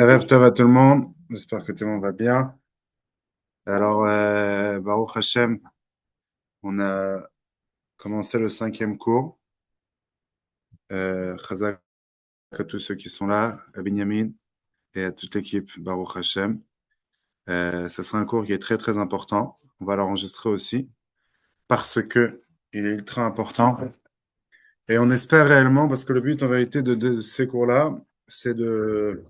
Rêve Tov à tout le monde. J'espère que tout le monde va bien. Alors, Baruch Hashem, on a commencé le cinquième cours. Chazak à tous ceux qui sont là, à Binyamin et à toute l'équipe Baruch Hashem. Ce sera un cours qui est très très important. On va l'enregistrer aussi parce que il est ultra important. Et on espère réellement, parce que le but en vérité de ces cours-là, c'est de,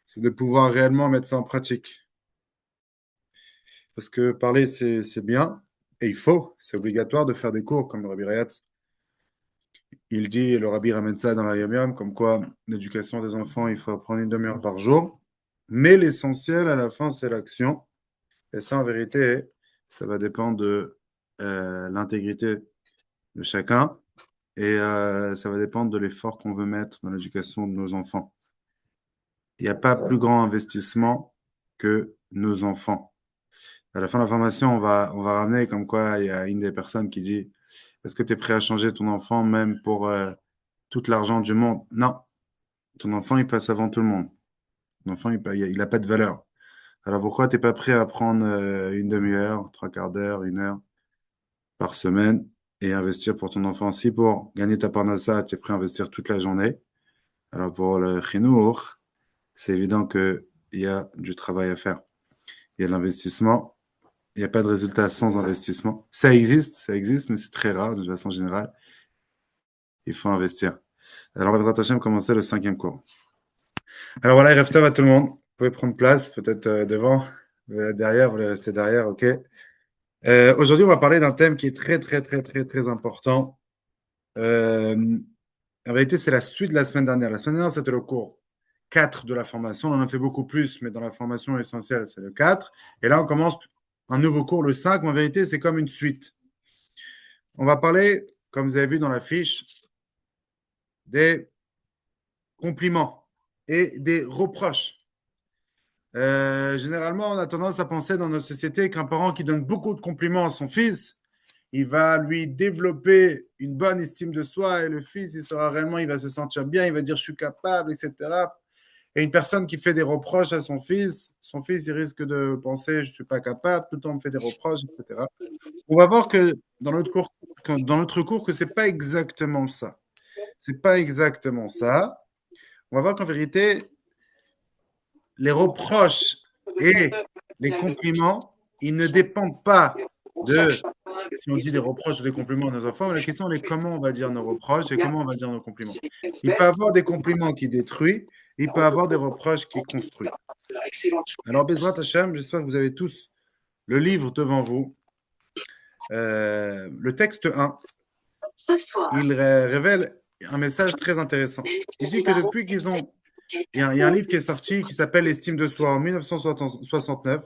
c'est de pouvoir réellement mettre ça en pratique. Parce que parler, c'est bien, et il faut, c'est obligatoire de faire des cours, comme le Rabbi Rayatz. Il dit, et le Rabbi ramène ça dans la Yom Yom, comme quoi l'éducation des enfants, il faut apprendre une demi-heure par jour. Mais l'essentiel, à la fin, c'est l'action. Et ça, en vérité, ça va dépendre de l'intégrité de chacun. Et ça va dépendre de l'effort qu'on veut mettre dans l'éducation de nos enfants. Il n'y a pas plus grand investissement que nos enfants. À la fin de la formation, on va ramener comme quoi il y a une des personnes qui dit, est-ce que tu es prêt à changer ton enfant même pour tout l'argent du monde? Non, ton enfant, il passe avant tout le monde. Ton enfant, il a pas de valeur. Alors pourquoi tu n'es pas prêt à prendre une demi-heure, trois quarts d'heure, une heure par semaine et investir pour ton enfant? Si pour gagner ta parnassa, tu es prêt à investir toute la journée. Alors pour le chinour, c'est évident qu'il y a du travail à faire. Il y a de l'investissement. Il n'y a pas de résultat sans investissement. Ça existe, mais c'est très rare de façon générale. Il faut investir. Alors, on va Hashem commencer le cinquième cours. Alors voilà, rêve à tout le monde. Vous pouvez prendre place, peut-être devant, derrière, vous voulez rester derrière, ok. Aujourd'hui, on va parler d'un thème qui est très, très, très, très, très important. En réalité, c'est la suite de la semaine dernière. La semaine dernière, c'était le cours 4 de la formation. On en a fait beaucoup plus, mais dans la formation essentielle, c'est le 4. Et là, on commence un nouveau cours, le 5. Mais en vérité, c'est comme une suite. On va parler, comme vous avez vu dans la fiche, des compliments et des reproches. Généralement, on a tendance à penser dans notre société qu'un parent qui donne beaucoup de compliments à son fils, il va lui développer une bonne estime de soi et le fils, il sera réellement, il va se sentir bien, il va dire je suis capable, etc. Et une personne qui fait des reproches à son fils, il risque de penser je suis pas capable, tout le temps on me fait des reproches, etc. On va voir que dans notre cours que c'est pas exactement ça. C'est pas exactement ça. On va voir qu'en vérité, les reproches et les compliments, ils ne dépendent pas de si on dit des reproches ou des compliments à nos enfants, mais la question est comment on va dire nos reproches et comment on va dire nos compliments. Il peut y avoir des compliments qui détruisent, il peut y avoir des reproches qui construisent. Alors, Bezrat Hashem, j'espère que vous avez tous le livre devant vous. Le texte 1, il révèle un message très intéressant. Il dit que depuis qu'ils ont il y a un livre qui est sorti qui s'appelle L'estime de soi en 1969,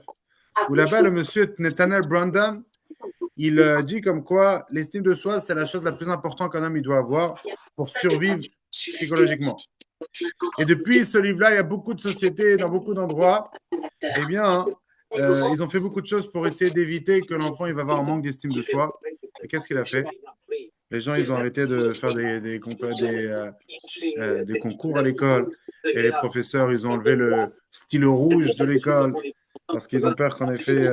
où là-bas, le monsieur Nathaniel Brandon, il dit comme quoi l'estime de soi, c'est la chose la plus importante qu'un homme il doit avoir pour survivre psychologiquement. Et depuis ce livre-là, il y a beaucoup de sociétés dans beaucoup d'endroits, eh bien, ils ont fait beaucoup de choses pour essayer d'éviter que l'enfant il va avoir un manque d'estime de soi. Et qu'est-ce qu'il a fait? Les gens, ils ont arrêté de faire des concours à l'école. Et les professeurs, ils ont enlevé le stylo rouge de l'école parce qu'ils ont peur qu'en effet,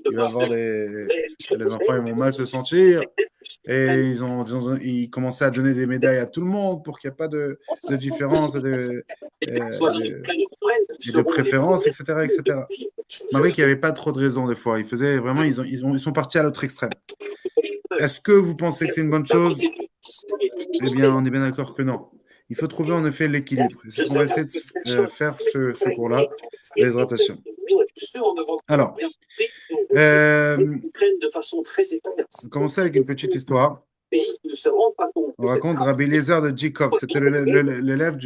il va y avoir les enfants, ils vont mal se sentir. Et ils commençaient à donner des médailles à tout le monde pour qu'il n'y ait pas de différence et de préférence, etc., etc. Malgré qu'il n'y avait pas trop de raisons des fois. Ils faisaient vraiment, ils sont partis à l'autre extrême. Est-ce que vous pensez que c'est une bonne chose? Eh bien, on est bien d'accord que non. Il faut trouver en effet l'équilibre. C'est ce qu'on va essayer de faire ce cours-là, l'hydratation. Alors, on commence avec une petite histoire. On raconte Rabbi Eliezer de Jikov. C'était l'élève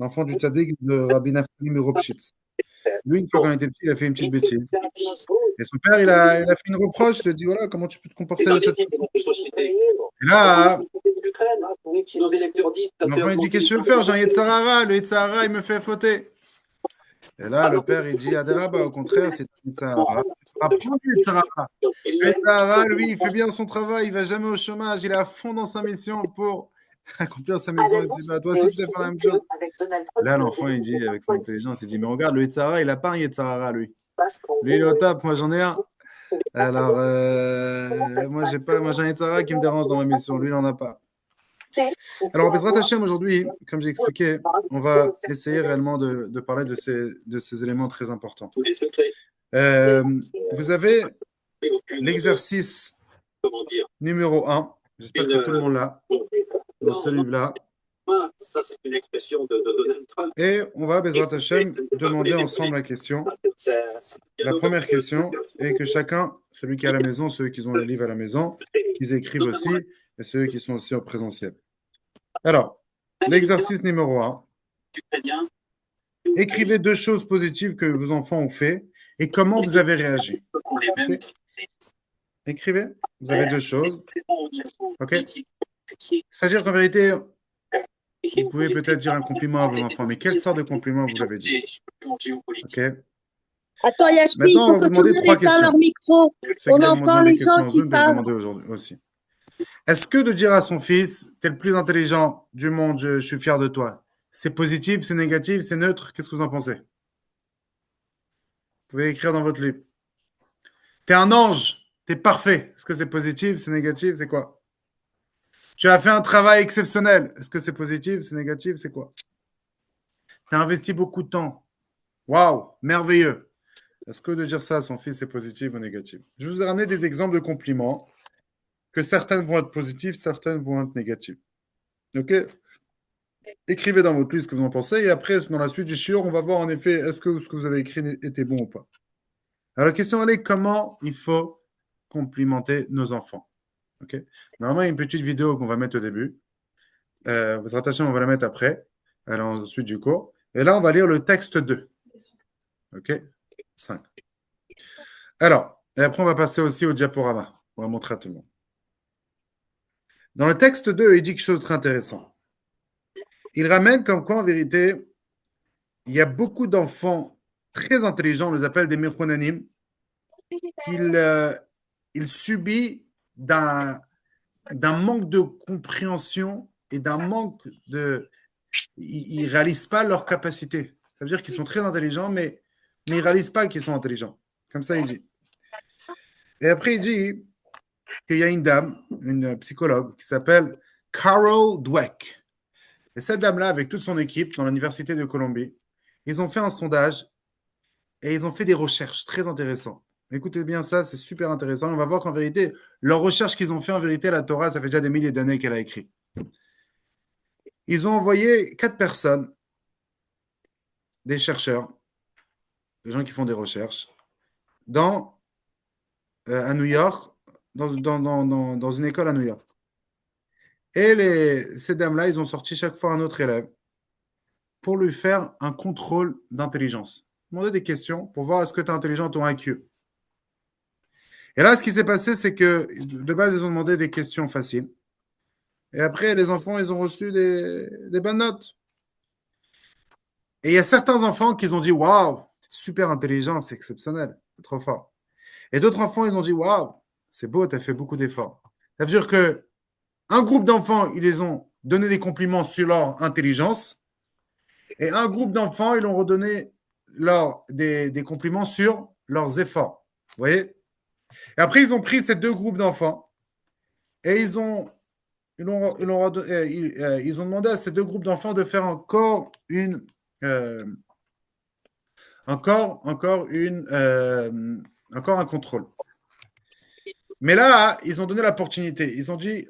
l'enfant du tzaddik de Rabbi Naftali Miropshitz. Lui, une fois quand il était petit, il a fait une petite bêtise. Et son père, il a fait une reproche. Il a dit, voilà, comment tu peux te comporter de cette façon? Et là, l'enfant, il dit, qu'est-ce que je veux faire? J'ai un Yetzarara. Le Yetzarara, il me fait fauter. Et là, le père, il dit, Aderaba, au contraire, c'est un Yetzarara. Apprends du Yetzarara. Le Yetzarara, lui, il fait bien son travail. Il ne va jamais au chômage. Il est à fond dans sa mission pour accomplir sa mission ici. Toi aussi, tu dois faire la même chose. Là, l'enfant, il dit, avec son intelligence, il dit, mais regarde, le Yetzirah, il n'a pas un Yetzirah, lui. Lui, il est au top, moi, j'en ai un. Alors, moi, j'ai un Yetzirah qui me dérange dans ma mission. Lui, il n'en a pas. Alors, Bezrat Hashem, aujourd'hui, comme j'ai expliqué, on va essayer réellement de parler de ces éléments très importants. Vous avez l'exercice numéro 1. J'espère que tout le monde l'a. Dans ce livre-là. Ça, c'est une expression de Donald Trump. Et on va, Bezrat Hashem, demander ensemble la question. La première question est que chacun, celui qui est à la maison, ceux qui ont les livres à la maison, qu'ils écrivent aussi, et ceux qui sont aussi en présentiel. Alors, l'exercice numéro 1. Écrivez 2 choses positives que vos enfants ont fait et comment vous avez réagi. Okay. Écrivez, vous avez 2 choses. Ok. C'est-à-dire qu'en vérité, vous pouvez peut-être dire un compliment à vos enfants, mais quelle sorte de compliment vous l'avez dit? Ok. Attends, Yashmi, il faut que tout le monde éteint leur micro. On entend les gens qui parlent. Aujourd'hui aussi. Est-ce que de dire à son fils, t'es le plus intelligent du monde, je suis fier de toi, c'est positif, c'est négatif, c'est neutre? Qu'est-ce que vous en pensez? Vous pouvez écrire dans votre livre. T'es un ange, t'es parfait. Est-ce que c'est positif, c'est négatif, c'est quoi? Tu as fait un travail exceptionnel. Est-ce que c'est positif, c'est négatif, c'est quoi? Tu as investi beaucoup de temps. Waouh, merveilleux. Est-ce que de dire ça à son fils, c'est positif ou négatif? Je vous ai ramené des exemples de compliments que certaines vont être positives, certaines vont être négatives. Ok? Écrivez dans votre livre ce que vous en pensez et après, dans la suite du shiur, on va voir en effet est-ce que ce que vous avez écrit était bon ou pas. Alors la question elle est comment il faut complimenter nos enfants. Ok? Normalement, il y a une petite vidéo qu'on va mettre au début. Votre attention, on va la mettre après, ensuite du cours. Et là, on va lire le texte 2. Ok? 5. Alors, et après, on va passer aussi au diaporama. On va montrer à tout le monde. Dans le texte 2, il dit quelque chose de très intéressant. Il ramène comme quoi, en vérité, il y a beaucoup d'enfants très intelligents, on les appelle des mechonanim, qu'ils subissent d'un manque de compréhension et d'un manque de... Ils ne réalisent pas leur capacité. Ça veut dire qu'ils sont très intelligents, mais ils ne réalisent pas qu'ils sont intelligents. Comme ça, il dit. Et après, il dit qu'il y a une dame, une psychologue, qui s'appelle Carol Dweck. Et cette dame-là, avec toute son équipe, dans l'Université de Columbie, ils ont fait un sondage et ils ont fait des recherches très intéressantes. Écoutez bien ça, c'est super intéressant. On va voir qu'en vérité, leurs recherches qu'ils ont fait, en vérité, la Torah, ça fait déjà des milliers d'années qu'elle a écrit. Ils ont envoyé 4 personnes, des chercheurs, des gens qui font des recherches, à New York, dans une école à New York. Et ces dames-là, ils ont sorti chaque fois un autre élève pour lui faire un contrôle d'intelligence. Demander des questions pour voir est-ce que tu es intelligent ou IQ. Et là, ce qui s'est passé, c'est que de base, ils ont demandé des questions faciles. Et après, les enfants, ils ont reçu des bonnes notes. Et il y a certains enfants qui ont dit waouh, c'est super intelligent, c'est exceptionnel, c'est trop fort. Et d'autres enfants, ils ont dit waouh, c'est beau, tu as fait beaucoup d'efforts. Ça veut dire que un groupe d'enfants, ils les ont donné des compliments sur leur intelligence. Et un groupe d'enfants, ils ont redonné des compliments sur leurs efforts. Vous voyez? Et après, ils ont pris ces 2 groupes d'enfants et ils ont demandé à ces 2 groupes d'enfants de faire encore un contrôle. Mais là, ils ont donné l'opportunité. Ils ont dit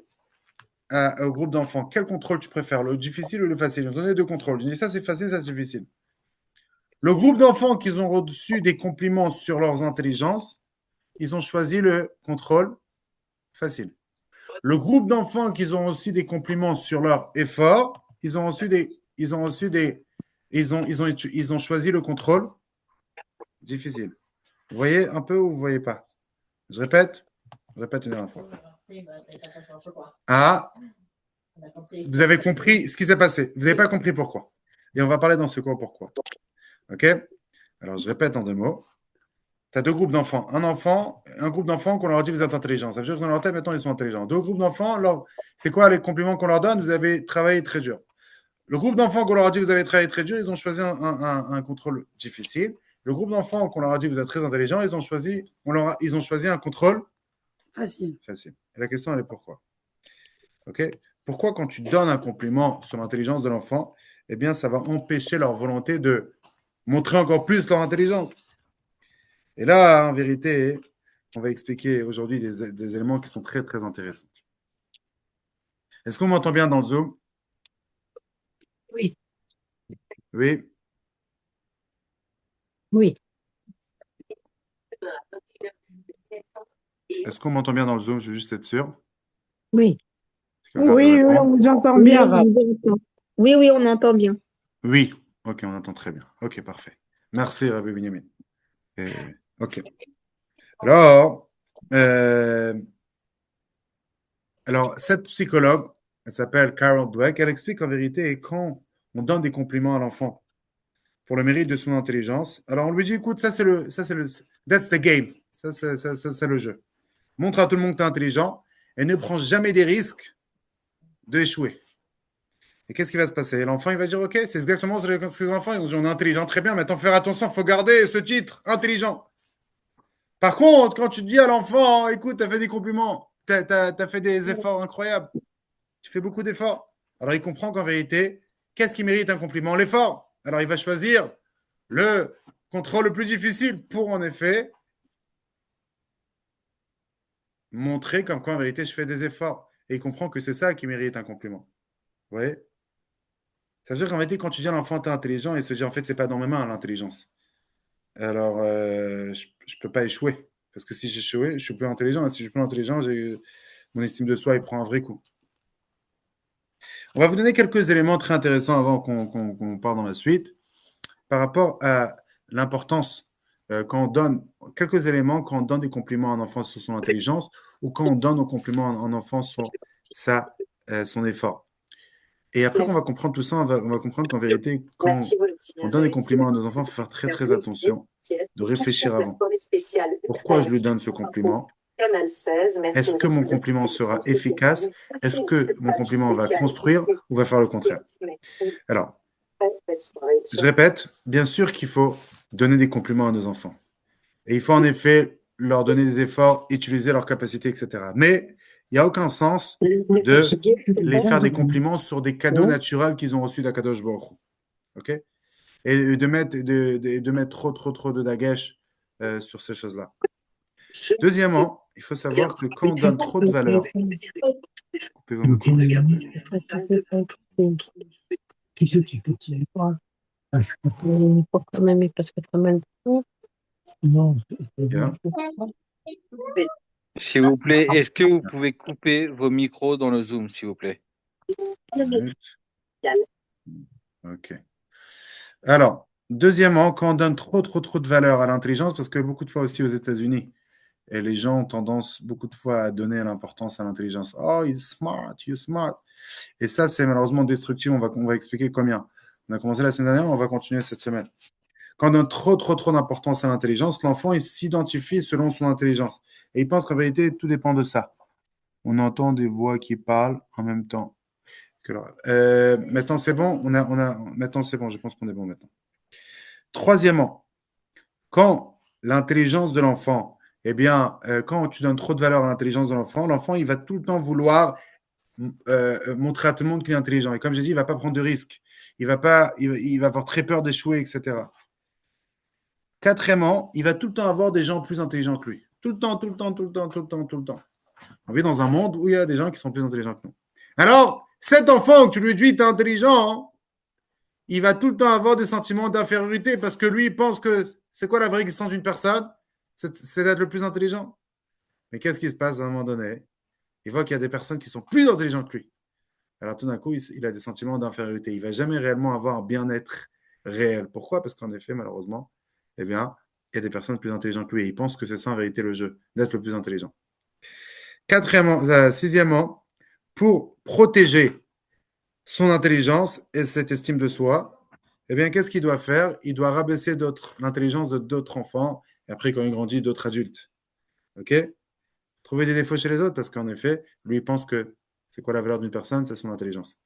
au groupe d'enfants, quel contrôle tu préfères, le difficile ou le facile? Ils ont donné 2 contrôles. Ils ont dit ça c'est facile, ça c'est difficile. Le groupe d'enfants qui ont reçu des compliments sur leurs intelligences, ils ont choisi le contrôle facile. Le groupe d'enfants qui ont reçu des compliments sur leur effort, ils ont choisi le contrôle difficile. Vous voyez un peu ou vous ne voyez pas? Je répète une dernière fois. Ah, vous avez compris ce qui s'est passé. Vous n'avez pas compris pourquoi. Et on va parler dans ce cours pourquoi. OK? Alors, je répète en 2 mots. Tu as deux groupes d'enfants. Un groupe d'enfants qu'on leur dit vous êtes intelligents. Ça veut dire que dans leur tête, maintenant, ils sont intelligents. Deux groupes d'enfants, c'est quoi les compliments qu'on leur donne? Vous avez travaillé très dur. Le groupe d'enfants qu'on leur a dit vous avez travaillé très dur, ils ont choisi un contrôle difficile. Le groupe d'enfants qu'on leur a dit vous êtes très intelligents, ils ont choisi un contrôle facile. Et la question, elle est pourquoi? Ok? Pourquoi quand tu donnes un compliment sur l'intelligence de l'enfant, eh bien, ça va empêcher leur volonté de montrer encore plus leur intelligence. Et là, en vérité, on va expliquer aujourd'hui des éléments qui sont très, très intéressants. Est-ce qu'on m'entend bien dans le Zoom? Oui. Oui? Oui. Est-ce qu'on m'entend bien dans le Zoom? Je veux juste être sûr. Oui. Oui, on vous entend bien. Oui, on entend bien. Oui, ok, on entend très bien. Ok, parfait. Merci, Rabbi Benjamin. Ok. Alors, cette psychologue, elle s'appelle Carol Dweck, elle explique en vérité quand on donne des compliments à l'enfant pour le mérite de son intelligence, alors on lui dit, écoute, that's the game, ça c'est le jeu. Montre à tout le monde que tu es intelligent et ne prends jamais des risques d'échouer. Et qu'est-ce qui va se passer? L'enfant, il va dire, ok, c'est exactement ce que les enfants, ils vont dire, on est intelligent, très bien, maintenant, faire attention, il faut garder ce titre, intelligent. Par contre, quand tu dis à l'enfant, écoute, tu as fait des compliments, tu as fait des efforts incroyables, tu fais beaucoup d'efforts. Alors, il comprend qu'en vérité, qu'est-ce qui mérite un compliment? L'effort. Alors, il va choisir le contrôle le plus difficile pour, en effet, montrer comme quoi, en vérité, je fais des efforts. Et il comprend que c'est ça qui mérite un compliment. Vous voyez? Ça veut dire qu'en vérité, quand tu dis à l'enfant, t'es intelligent, il se dit, en fait, c'est pas dans mes mains, l'intelligence. Alors, je peux pas échouer. Parce que si j'échouais, je suis plus intelligent. Et si je suis plus intelligent, mon estime de soi, il prend un vrai coup. On va vous donner quelques éléments très intéressants avant qu'on parte dans la suite. Par rapport à l'importance, quand on donne quelques éléments, quand on donne des compliments à un enfant sur son intelligence ou quand on donne un compliment à un enfant sur son effort. Et après qu'on va comprendre tout ça, on va comprendre qu'en vérité, quand on donne des compliments à nos enfants, il faut faire très très attention de réfléchir avant. Pourquoi je lui donne ce compliment? Est-ce que mon compliment sera efficace? Est-ce que mon compliment va construire ou va faire le contraire? Alors, je répète, bien sûr qu'il faut donner des compliments à nos enfants. Et il faut en effet leur donner des efforts, utiliser leurs capacités, etc. Mais il n'y a aucun sens de les faire des compliments sur des cadeaux naturels qu'ils ont reçus d'Akadosh Baruch Hu. OK? Et de mettre trop de dagash sur ces choses-là. Deuxièmement, il faut savoir que quand on donne trop de valeur, coupez vos micros. Bien. S'il vous plaît, est-ce que vous pouvez couper vos micros dans le Zoom, s'il vous plaît? Ok. Alors, deuxièmement, quand on donne trop de valeur à l'intelligence, parce que beaucoup de fois aussi aux États-Unis, et les gens ont tendance beaucoup de fois à donner l'importance à l'intelligence. Oh, he's smart, you're smart. Et ça, c'est malheureusement destructif. On va expliquer combien. On a commencé la semaine dernière, on va continuer cette semaine. Quand on donne trop d'importance à l'intelligence, l'enfant, il s'identifie selon son intelligence. Et il pense qu'en vérité, tout dépend de ça. On entend des voix qui parlent en même temps. Maintenant, c'est bon. Maintenant, c'est bon. Je pense qu'on est bon maintenant. Troisièmement, quand l'intelligence de l'enfant, eh bien, quand tu donnes trop de valeur à l'intelligence de l'enfant, il va tout le temps vouloir montrer à tout le monde qu'il est intelligent. Et comme j'ai dit, il ne va pas prendre de risques. Il va avoir très peur d'échouer, etc. Quatrièmement, il va tout le temps avoir des gens plus intelligents que lui. Tout le temps. On vit dans un monde où il y a des gens qui sont plus intelligents que nous. Alors, cet enfant que tu lui dis, tu es intelligent, il va tout le temps avoir des sentiments d'infériorité parce que lui, il pense que c'est quoi la vraie existence d'une personne? C'est d'être le plus intelligent. Mais qu'est-ce qui se passe à un moment donné? Il voit qu'il y a des personnes qui sont plus intelligentes que lui. Alors tout d'un coup, il a des sentiments d'infériorité. Il ne va jamais réellement avoir un bien-être réel. Pourquoi? Parce qu'en effet, malheureusement, eh bien, il y a des personnes plus intelligentes que lui. Et il pense que c'est ça en vérité le jeu, d'être le plus intelligent. Sixièmement, pour protéger son intelligence et cette estime de soi, eh bien, qu'est-ce qu'il doit faire? Il doit rabaisser l'intelligence d'autres enfants Et après, quand il grandit, d'autres adultes. OK? Trouver des défauts chez les autres, parce qu'en effet, lui, il pense que c'est quoi la valeur d'une personne? C'est son intelligence.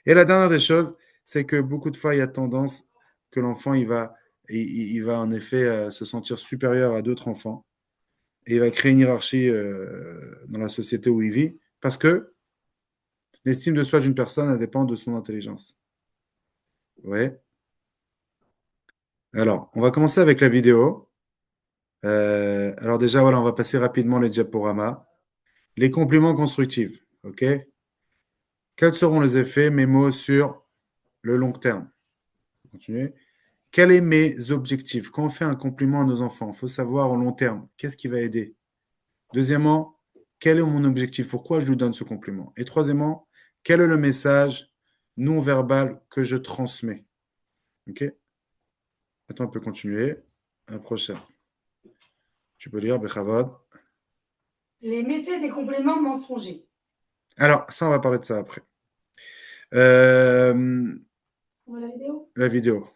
Et la dernière des choses, c'est que beaucoup de fois, il y a tendance que l'enfant, il va en effet se sentir supérieur à d'autres enfants. Et il va créer une hiérarchie dans la société où il vit, parce que l'estime de soi d'une personne, elle dépend de son intelligence. Ouais. Alors, on va commencer avec la vidéo. Alors déjà, voilà, on va passer rapidement les diaporamas. Les compliments constructifs, OK? Quels seront les effets, mes mots sur le long terme? Continuez. Quels sont mes objectifs? Quand on fait un compliment à nos enfants, il faut savoir au long terme, qu'est-ce qui va aider? Deuxièmement, quel est mon objectif? Pourquoi je lui donne ce compliment? Et troisièmement, quel est le message non verbal que je transmets? OK? Maintenant, on peut continuer. Un prochain. Tu peux lire, Bechavod. Les méfaits des compliments mensongers. Alors, ça, on va parler de ça après. On voit la vidéo? La vidéo.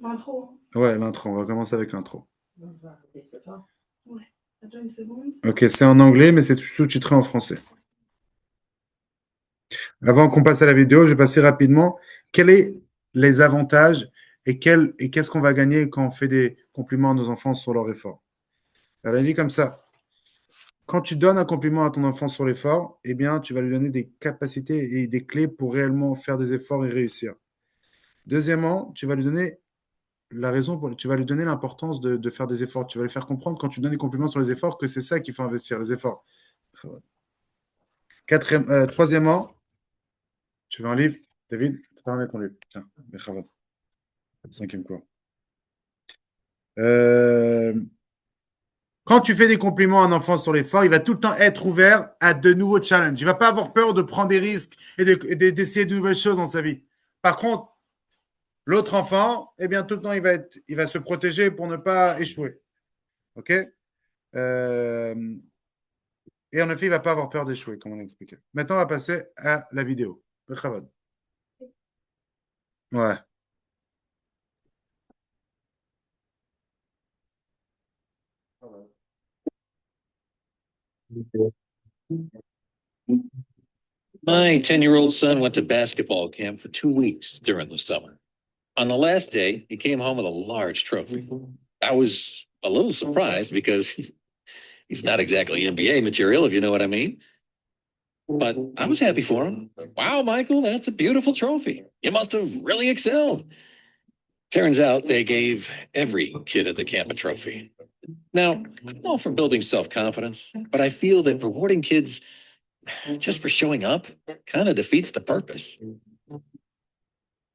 L'intro. Ouais, l'intro. On va commencer avec l'intro. Ouais. Attends une seconde. Ok, c'est en anglais, mais c'est sous-titré en français. Avant qu'on passe à la vidéo, je vais passer rapidement. Quels sont les avantages et qu'est-ce qu'on va gagner quand on fait des compliments à nos enfants sur leur effort? Elle a dit comme ça. Quand tu donnes un compliment à ton enfant sur l'effort, eh bien, tu vas lui donner des capacités et des clés pour réellement faire des efforts et réussir. Deuxièmement, tu vas lui donner tu vas lui donner l'importance de faire des efforts. Tu vas lui faire comprendre quand tu donnes des compliments sur les efforts que c'est ça qu'il faut investir, les efforts. Troisièmement, tu veux un livre, David? Tu peux remettre ton livre. Tiens, Bechavot. Cinquième cours. Quand tu fais des compliments à un enfant sur l'effort, il va tout le temps être ouvert à de nouveaux challenges. Il ne va pas avoir peur de prendre des risques et d'essayer de nouvelles choses dans sa vie. Par contre, l'autre enfant, eh bien, tout le temps, il va se protéger pour ne pas échouer. OK? Et en effet, il ne va pas avoir peur d'échouer, comme on l'a expliqué. Maintenant, on va passer à la vidéo. Bechavod. Ouais. My 10-year-old son went to basketball camp for 2 weeks during the summer. On the last day, he came home with a large trophy. I was a little surprised because he's not exactly NBA material, if you know what I mean. But I was happy for him. Wow, Michael, that's a beautiful trophy. You must have really excelled. Turns out they gave every kid at the camp a trophy. Now, I'm all for building self-confidence, but I feel that rewarding kids just for showing up kind of defeats the purpose.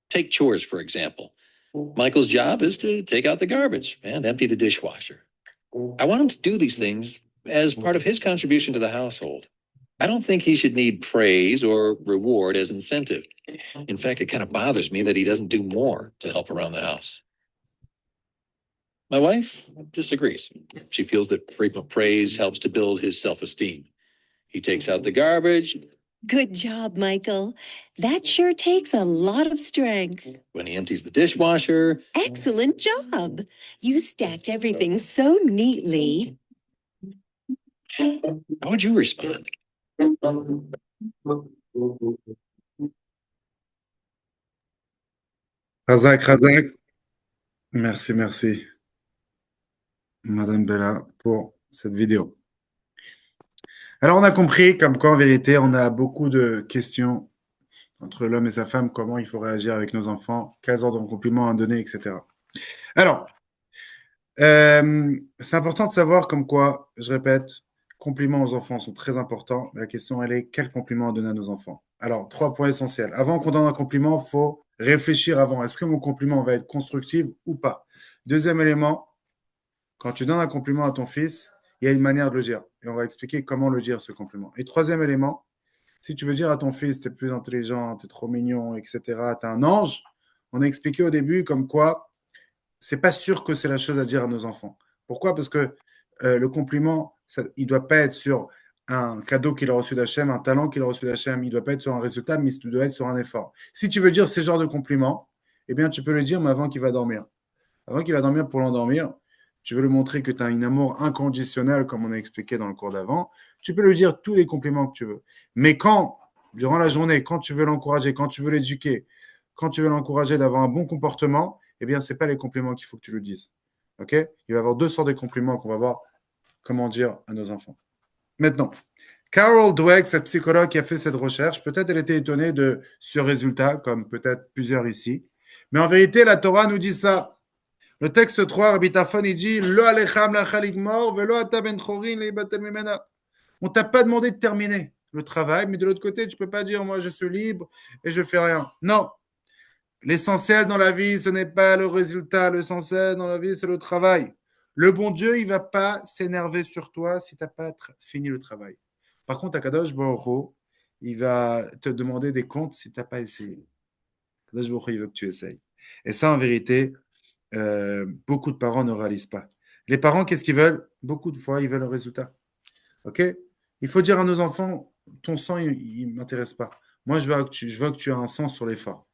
Take chores, for example. Michael's job is to take out the garbage and empty the dishwasher. I want him to do these things as part of his contribution to the household. I don't think he should need praise or reward as incentive. In fact, it kind of bothers me that he doesn't do more to help around the house. My wife disagrees. She feels that frequent praise helps to build his self-esteem. He takes out the garbage. Good job, Michael. That sure takes a lot of strength. When he empties the dishwasher. Excellent job. You stacked everything so neatly. How would you respond? Razak. Merci, Madame Bella, pour cette vidéo. Alors, on a compris comme quoi, en vérité, on a beaucoup de questions entre l'homme et sa femme, comment il faut réagir avec nos enfants, quels ordres de compliments à donner, etc. Alors, c'est important de savoir comme quoi, je répète, compliments aux enfants sont très importants. La question, elle est, quel compliment donner à nos enfants? Alors, 3 points essentiels. Avant qu'on donne un compliment, il faut réfléchir avant. Est-ce que mon compliment va être constructif ou pas? Deuxième élément, quand tu donnes un compliment à ton fils, il y a une manière de le dire. Et on va expliquer comment le dire, ce compliment. Et troisième élément, si tu veux dire à ton fils, tu es plus intelligent, tu es trop mignon, etc., tu es un ange, on a expliqué au début comme quoi c'est pas sûr que c'est la chose à dire à nos enfants. Pourquoi? Parce que le compliment, il ne doit pas être sur un cadeau qu'il a reçu d'Hachem, un talent qu'il a reçu d'Hachem, il ne doit pas être sur un résultat, mais il doit être sur un effort. Si tu veux dire ces genres de compliments, eh bien, tu peux le dire, mais avant qu'il va dormir. avant qu'il va dormir pour l'endormir, tu veux lui montrer que tu as un amour inconditionnel, comme on a expliqué dans le cours d'avant, tu peux lui dire tous les compliments que tu veux. Mais quand, durant la journée, quand tu veux l'encourager, quand tu veux l'éduquer, quand tu veux l'encourager d'avoir un bon comportement, eh bien, ce n'est pas les compliments qu'il faut que tu lui dises. OK? Il va y avoir deux sortes de compliments qu'on va voir comment dire à nos enfants. Maintenant, Carol Dweck, cette psychologue qui a fait cette recherche, peut-être elle était étonnée de ce résultat, comme peut-être plusieurs ici. Mais en vérité, la Torah nous dit ça. Le texte 3, Rabbi Tafon, il dit Lo alecham lachaligmor, velo ata ben chorin leibatel mimena. On t'a pas demandé de terminer le travail, mais de l'autre côté, tu peux pas dire moi je suis libre et je fais rien. Non. L'essentiel dans la vie, ce n'est pas le résultat. L'essentiel dans la vie, c'est le travail. Le bon Dieu, il va pas s'énerver sur toi si tu n'as pas fini le travail. Par contre, Akadosh Baruch Hu, il va te demander des comptes si tu n'as pas essayé. Akadosh Baruch Hu, il veut que tu essayes. Et ça, en vérité, beaucoup de parents ne réalisent pas. Les parents, qu'est-ce qu'ils veulent? Beaucoup de fois, ils veulent le résultat. OK? Il faut dire à nos enfants, ton sang, il ne m'intéresse pas. Moi, je veux que tu aies un sang sur l'effort.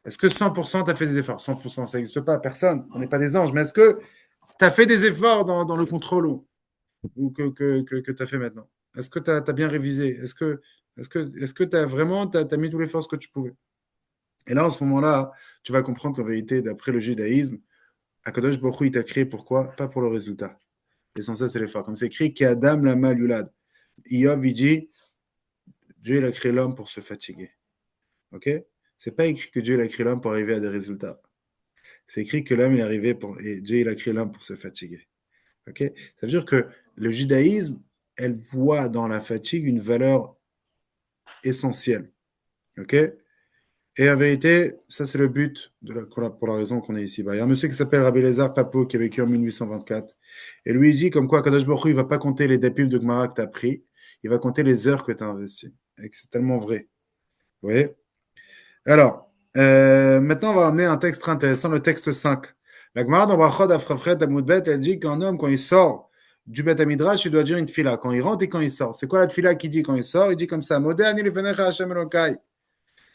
Est-ce que 100% tu as fait des efforts? 100%, ça n'existe pas, personne. On n'est pas des anges. Mais est-ce que tu as fait des efforts dans le contrôle ou que tu as fait maintenant? Est-ce que tu as bien révisé? Est-ce que tu as vraiment t'as mis tous les efforts que tu pouvais? Et là, en ce moment-là, tu vas comprendre qu'en vérité, d'après le judaïsme, Akadosh Baruch Hu, il t'a créé pourquoi? Pas pour le résultat. L'essentiel, c'est l'effort. Comme c'est écrit, Adam la malulad. Iyov, il dit, Dieu, il a créé l'homme pour se fatiguer. OK? C'est pas écrit que Dieu, il a créé l'homme pour arriver à des résultats. C'est écrit que l'homme est arrivé et Dieu il a créé l'homme pour se fatiguer. Ok. Ça veut dire que le judaïsme, elle voit dans la fatigue une valeur essentielle. Ok. Et en vérité, ça c'est le but pour la raison qu'on est ici. Il y a un monsieur qui s'appelle Rabbi Lézard Papo qui a vécu en 1824. Et lui il dit comme quoi Kadosh Baruch Hu, il va pas compter les dapim de Gemara que tu as pris, il va compter les heures que tu as investies. Et c'est tellement vrai. Vous voyez. Alors, maintenant, on va amener un texte très intéressant, le texte 5. La Gemara dans Brachot Afrafret Amoudbet, elle dit qu'un homme, quand il sort du Bet Midrash, il doit dire une tfila. Quand il rentre et quand il sort. C'est quoi la tfila qu'il dit quand il sort? Il dit comme ça Modeh ani lefenecha Hashem Elokai.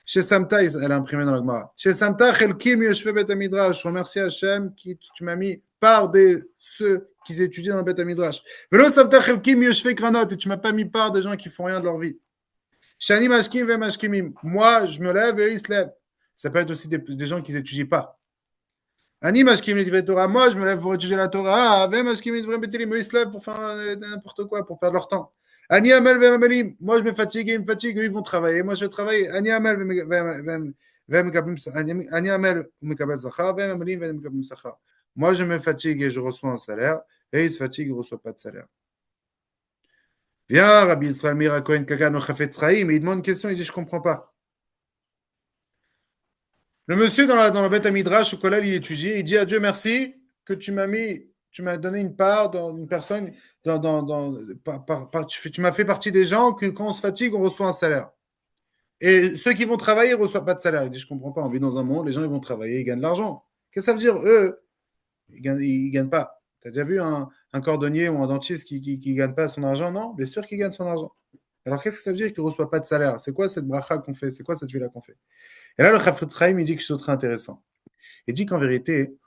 Chez Samta, elle a imprimé dans la Gemara. Chez Samta, Chelkim Yoshve Bet Midrash. Je remercie Hashem qui tu m'as mis part de ceux qui étudient dans le Bet Midrash. Velo Samta Chelkim Yoshve Kranot. Et tu m'as pas mis part des gens qui font rien de leur vie. Shani mashkim ve mashkimim. Moi, je me lève et ils se lèvent. Ça peut être aussi des gens qui n'étudient pas. Ani mashkim le Torah. Moi, je me lève pour étudier la Torah. Ah, ve mashkim le betelim. Eux, ils se lèvent pour faire n'importe quoi, pour perdre leur temps. Ani amel ve amelim. Moi, je me fatigue, ils me fatiguent, eux, ils vont travailler. Moi, je vais travailler. Ani amel ve mekablim Ani amel mekabel zachar. Ve amelim ve mekablim zachar. Moi, je me fatigue et je reçois un salaire. Et ils se fatiguent, ils ne reçoivent pas de salaire. Viens, Rabbi Israël Mira Cohen Kagan Chafetz Chaim, mais il demande une question, il dit je ne comprends pas. Le monsieur dans le Beth Midrash au collège, il étudie, il dit à Dieu merci que tu m'as donné une part dans une personne, tu m'as fait partie des gens que quand on se fatigue, on reçoit un salaire. Et ceux qui vont travailler ne reçoivent pas de salaire. Il dit je ne comprends pas, on vit dans un monde, les gens ils vont travailler, ils gagnent de l'argent. Qu'est-ce que ça veut dire? Eux, ils ne gagnent pas. Tu as déjà vu un cordonnier ou un dentiste qui ne gagne pas son argent? Non, bien sûr qu'il gagne son argent. Alors qu'est-ce que ça veut dire qu'il ne reçoit pas de salaire? C'est quoi cette bracha qu'on fait? C'est quoi cette villa qu'on fait? Et là, le Chafetz Chaim, il dit quelque chose de très intéressant. Il dit qu'en vérité,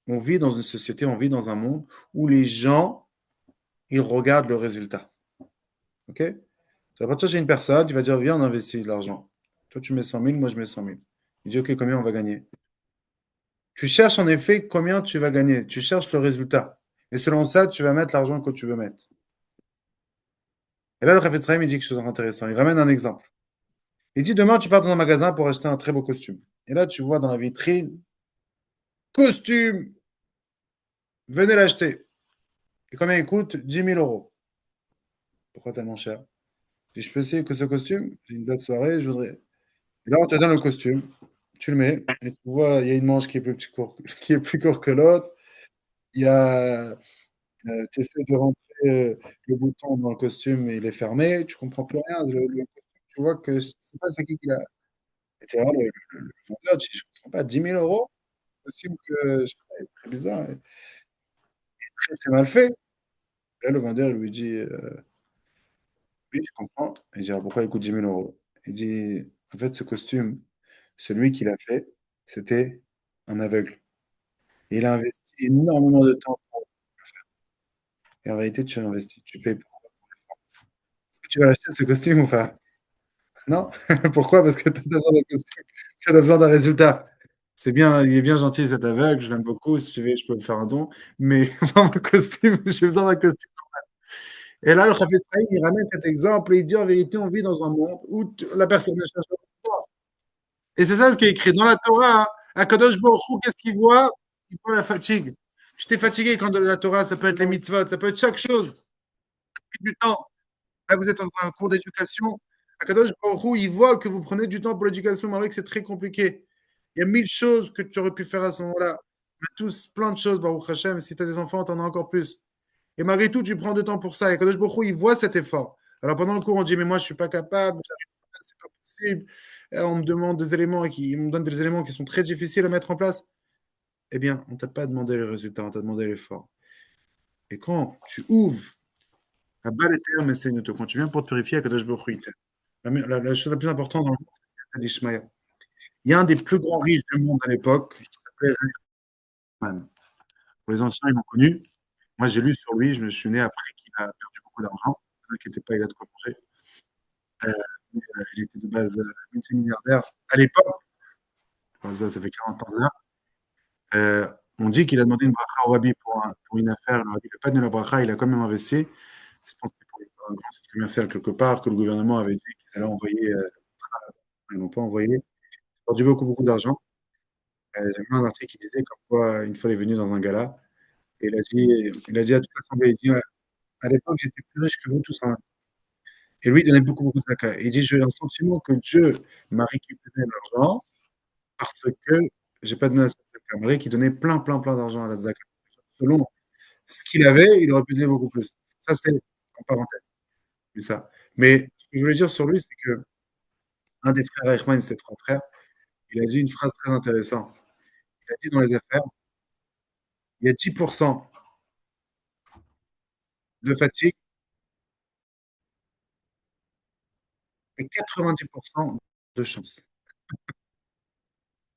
on vit dans une société, on vit dans un monde où les gens, ils regardent le résultat. Ok? À partir j'ai une personne, il va dire, viens, on investit de l'argent. Toi, tu mets 100 000, moi, je mets 100 000. Il dit, ok, combien on va gagner? Tu cherches en effet combien tu vas gagner. Tu cherches le résultat. Et selon ça, tu vas mettre l'argent que tu veux mettre. Et là, le Chafetz Chaim, il dit quelque chose d'intéressant. Il ramène un exemple. Il dit, demain, tu pars dans un magasin pour acheter un très beau costume. Et là, tu vois dans la vitrine, costume, venez l'acheter. Et combien il coûte? 10 000 euros. Pourquoi tellement cher? Je dis, je peux essayer que ce costume? J'ai une belle soirée, je voudrais. Et là, on te donne le costume, tu le mets, et tu vois, il y a une manche qui est qui est plus court que l'autre. Il y a, tu essaies de rentrer le bouton dans le costume et il est fermé, tu comprends plus rien. Tu vois que je sais pas c'est qui l'a. Et tu vois, le vendeur, tu dis, je comprends pas, 10 000 euros, costume que, je sais pas, il est très bizarre, très, très mal fait. Là, le vendeur lui dit, oui, je comprends. Il dit, ah, pourquoi il coûte 10 000 euros? Il dit, en fait, ce costume, celui qui l'a fait, c'était un aveugle. Et il a investi énormément de temps pour le faire. Et en réalité, tu investis, tu payes pour. Est-ce que tu vas acheter ce costume ou pas? Non? Pourquoi? Parce que toi, tu as besoin d'un costume, tu as besoin d'un résultat. C'est bien, il est bien gentil cet aveugle, je l'aime beaucoup, si tu veux, je peux me faire un don, mais moi, mon costume, j'ai besoin d'un costume. Et là, le Chafetz Chaim, il ramène cet exemple et il dit en vérité, on vit dans un monde où la personne ne cherche pas. Et c'est ça ce qui est écrit dans la Torah. Hein. Akadosh Baruch Hu, qu'est-ce qu'il voit? Il voit la fatigue. Je t'ai fatigué quand de la Torah, ça peut être les mitzvot, ça peut être chaque chose. Du temps. Là, vous êtes dans un cours d'éducation. Akadosh Baruch Hu, il voit que vous prenez du temps pour l'éducation, malgré que c'est très compliqué. Il y a 1000 choses que tu aurais pu faire à ce moment-là. On a tous plein de choses, Baruch Hashem. Si tu as des enfants, tu en as encore plus. Et malgré tout, tu prends du temps pour ça. Et Kadosh Baruch Hu, il voit cet effort. Alors pendant le cours, on dit, mais moi, je ne suis pas capable, j'arrive pas, c'est pas possible. Et on me demande des éléments on me donne des éléments qui sont très difficiles à mettre en place. Eh bien, on ne t'a pas demandé le résultat, on t'a demandé l'effort. Et quand tu ouvres à bas les termes, quand tu viens pour te purifier, Kadosh Baruch Hu, il t'aide. La chose la plus importante dans le monde, c'est d'Ishmaël. Il y a un des plus grands riches du monde à l'époque, qui s'appelait Rahman. Pour les anciens, ils l'ont connu. Moi, j'ai lu sur lui, je me suis né après qu'il a perdu beaucoup d'argent. Ne t'inquiétez pas, il a de quoi manger. Il était de base multimilliardaire à l'époque. Ça fait 40 ans là. On dit qu'il a demandé une bracha au rabbi pour une affaire. Le rabbi n'a pas donné la bracha, il a quand même investi. Je pense que c'était pour un grand site commercial quelque part, que le gouvernement avait dit qu'ils allaient envoyer. Ils n'ont pas envoyé. Ils ont perdu beaucoup, beaucoup d'argent. J'ai vu un article qui disait comme quoi une fois il est venu dans un gala et il a dit à toute l'assemblée, il dit à l'époque j'étais plus riche que vous tous en. Et lui, il donnait beaucoup, beaucoup de zakat. Il dit, j'ai un sentiment que Dieu m'a récupéré l'argent parce que j'ai pas donné assez de zakat. Malgré qu'il donnait plein, plein, plein d'argent à la zakat. Selon ce qu'il avait, il aurait pu donner beaucoup plus. Ça, c'est en parenthèse. C'est ça. Mais ce que je voulais dire sur lui, c'est que un des frères Eichmann, ses trois frères, il a dit une phrase très intéressante. Il a dit dans les affaires, il y a 10% de fatigue et 90% de chance.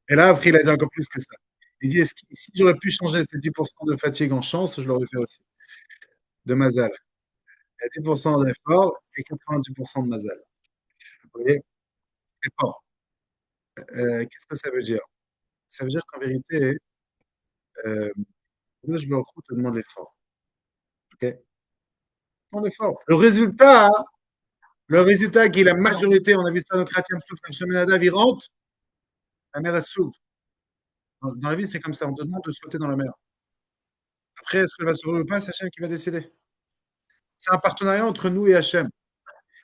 Et là, après, il a dit encore plus que ça. Il dit, si j'aurais pu changer ces 10% de fatigue en chance, je l'aurais fait aussi. De Mazal. Il y a 10% d'effort et 90% de Mazal. Vous voyez? C'est fort. Qu'est-ce que ça veut dire? Ça veut dire qu'en vérité, là, je me retrouve te demande l'effort. OK? Demande l'effort. Le résultat qui est la majorité, on a vu ça dans le Kratiam Souf, quand Shemenadav, il rentre, la mer, elle s'ouvre. Dans la vie, c'est comme ça. On te demande de sauter dans la mer. Après, est-ce qu'elle va s'ouvrir ou pas? C'est Hachem qui va décider. C'est un partenariat entre nous et Hachem.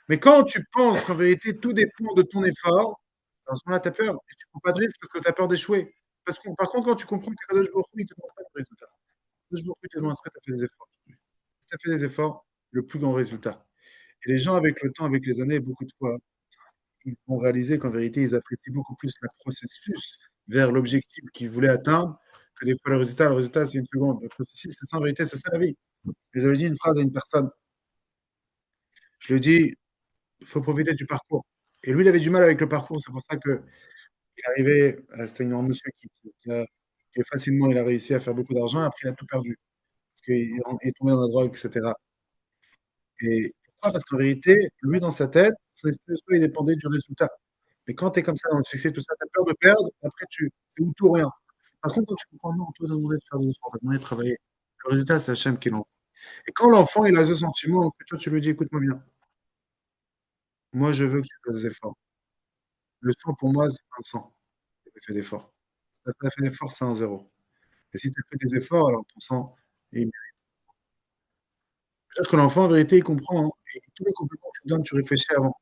Mais quand tu penses qu'en vérité, tout dépend de ton effort, à ce moment-là, tu as peur et tu ne prends pas de risque parce que tu as peur d'échouer. Par contre, quand tu comprends que Kadosh Baruch Hu, il ne te demande pas de résultat. Kadosh Baruch Hu te demande est-ce que tu as fait des efforts. Si tu as fait des efforts, le plus grand résultat. Et les gens, avec le temps, avec les années, beaucoup de fois, ils vont réaliser qu'en vérité, ils apprécient beaucoup plus le processus vers l'objectif qu'ils voulaient atteindre que des fois le résultat. Le résultat, c'est une seconde. Le processus, c'est ça en vérité, c'est ça la vie. Et j'avais dit une phrase à une personne. Je lui ai dit, il faut profiter du parcours. Et lui, il avait du mal avec le parcours. C'est pour ça qu'il est arrivé, c'était un monsieur qui facilement, il a réussi à faire beaucoup d'argent. Après, il a tout perdu. Parce qu'il est tombé dans la drogue, etc. Et pourquoi? Parce qu'en vérité, lui, dans sa tête, soit il dépendait du résultat. Mais quand tu es comme ça dans le succès, tout ça, tu as peur de perdre. Après, c'est ou tout ou rien. Par contre, quand tu comprends, non, toi, demander de faire des efforts, demander de travailler. Le résultat, c'est Hachem qui l'envoie. Et quand l'enfant, il a ce sentiment, que toi, tu lui dis, écoute-moi bien. Moi, je veux que tu fasses des efforts. Le sang, pour moi, c'est pas un sang. Tu as fait d'efforts. Si tu n'as pas fait d'efforts, c'est un zéro. Et si tu as fait des efforts, alors ton sang, il c'est-à-dire que l'enfant, en vérité, il comprend. Hein. Et tous les compliments que tu lui donnes, tu réfléchis avant.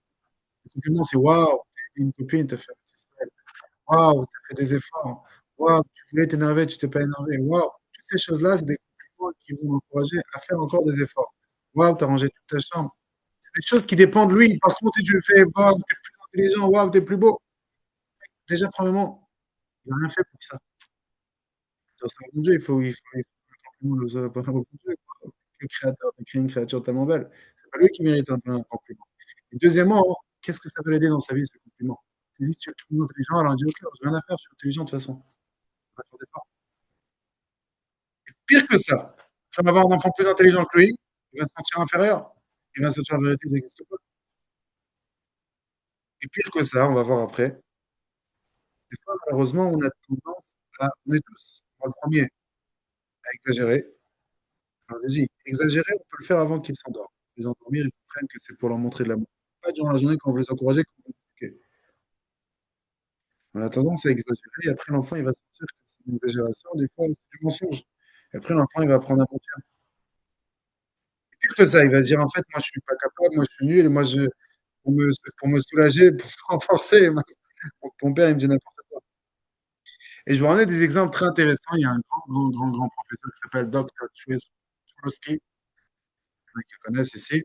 Les compliments, c'est waouh, une copine t'a fait un petit smile. Waouh, tu as fait des efforts. Waouh, tu voulais t'énerver, tu t'es pas énervé. Waouh, toutes ces choses-là, c'est des compliments qui vont l'encourager à faire encore des efforts. Waouh, tu as rangé toute ta chambre. C'est des choses qui dépendent de lui. Par contre, si tu le fais, waouh, tu es plus intelligent, waouh, tu es plus beau. Déjà, premièrement, il n'a rien fait pour ça. Dans ce bon Dieu, il faut le compliment au Dieu. Le créateur a créé une créature tellement belle. C'est pas lui qui mérite un compliment. Et deuxièmement, qu'est-ce que ça peut l'aider dans sa vie, ce compliment? Lui, tu es tout intelligent, alors il dit, ok, j'ai rien à faire, je suis intelligent de toute façon. On va faire des efforts. Pire que ça, tu vas avoir un enfant plus intelligent que lui, il va se sentir inférieur. Il va se sentir la vérité n'existe pas. Et pire que ça, on va voir après. Des fois, malheureusement, on a tendance on est tous, moi le premier, à exagérer. Alors, j'ai dit, exagérer, on peut le faire avant qu'ils s'endorment. Les endormir, ils comprennent que c'est pour leur montrer de l'amour. Pas durant la journée quand on veut les encourager. Ok. On a tendance à exagérer et après l'enfant, il va sentir que c'est une exagération. Des fois, c'est du mensonge. Et après, l'enfant, il va apprendre à mentir. Et pire que ça, il va dire, en fait, moi, je suis pas capable, moi, je suis nul, et moi, pour me soulager, pour me renforcer, mon père, il me dit n'importe quoi. Et je vous ramener des exemples très intéressants. Il y a un grand professeur qui s'appelle Dr. Tversky, qui le connaissent ici.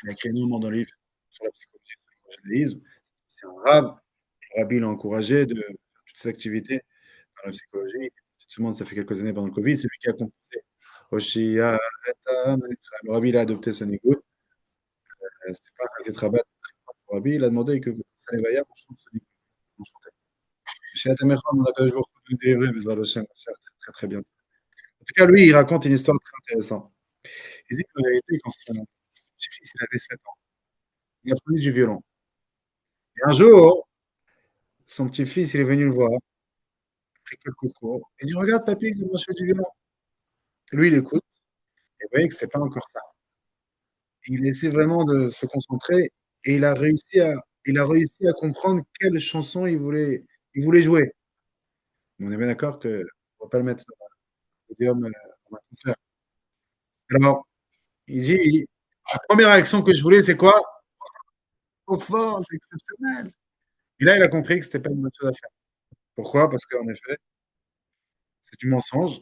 Il a écrit énormément de livres sur la psychologie et le journalisme. C'est un rab. Le rabbi l'a encouragé de faire toutes ces activités dans la psychologie. Justement, ça fait quelques années pendant le Covid. C'est lui qui a composé Oshia, le rabbi il a adopté ce niveau. C'était pas un Rabat. Le rabbi, il a demandé que ça les vaillards, on chante ce niveau. On chantait. Chez Atamecha, on a fait le jour de dérivé, mais ça va très très bien. En tout cas, lui, il raconte une histoire très intéressante. Il dit qu'en réalité, quand son petit-fils il avait 7 ans, il a appris du violon. Et un jour, son petit-fils, il est venu le voir, après quelques cours. Il dit, regarde, papy, comment je fais du violon. Et lui, il écoute, et vous voyez que c'était pas encore ça. Et il essaie vraiment de se concentrer, et il a réussi à comprendre quelle chanson il voulait jouer. On est bien d'accord qu'on ne va pas le mettre sur le podium dans un concert. Alors, il dit, la première réaction que je voulais, c'est quoi? Trop fort, c'est exceptionnel. Et là, il a compris que c'était pas une bonne chose à faire. Pourquoi? Parce qu'en effet, c'est du mensonge.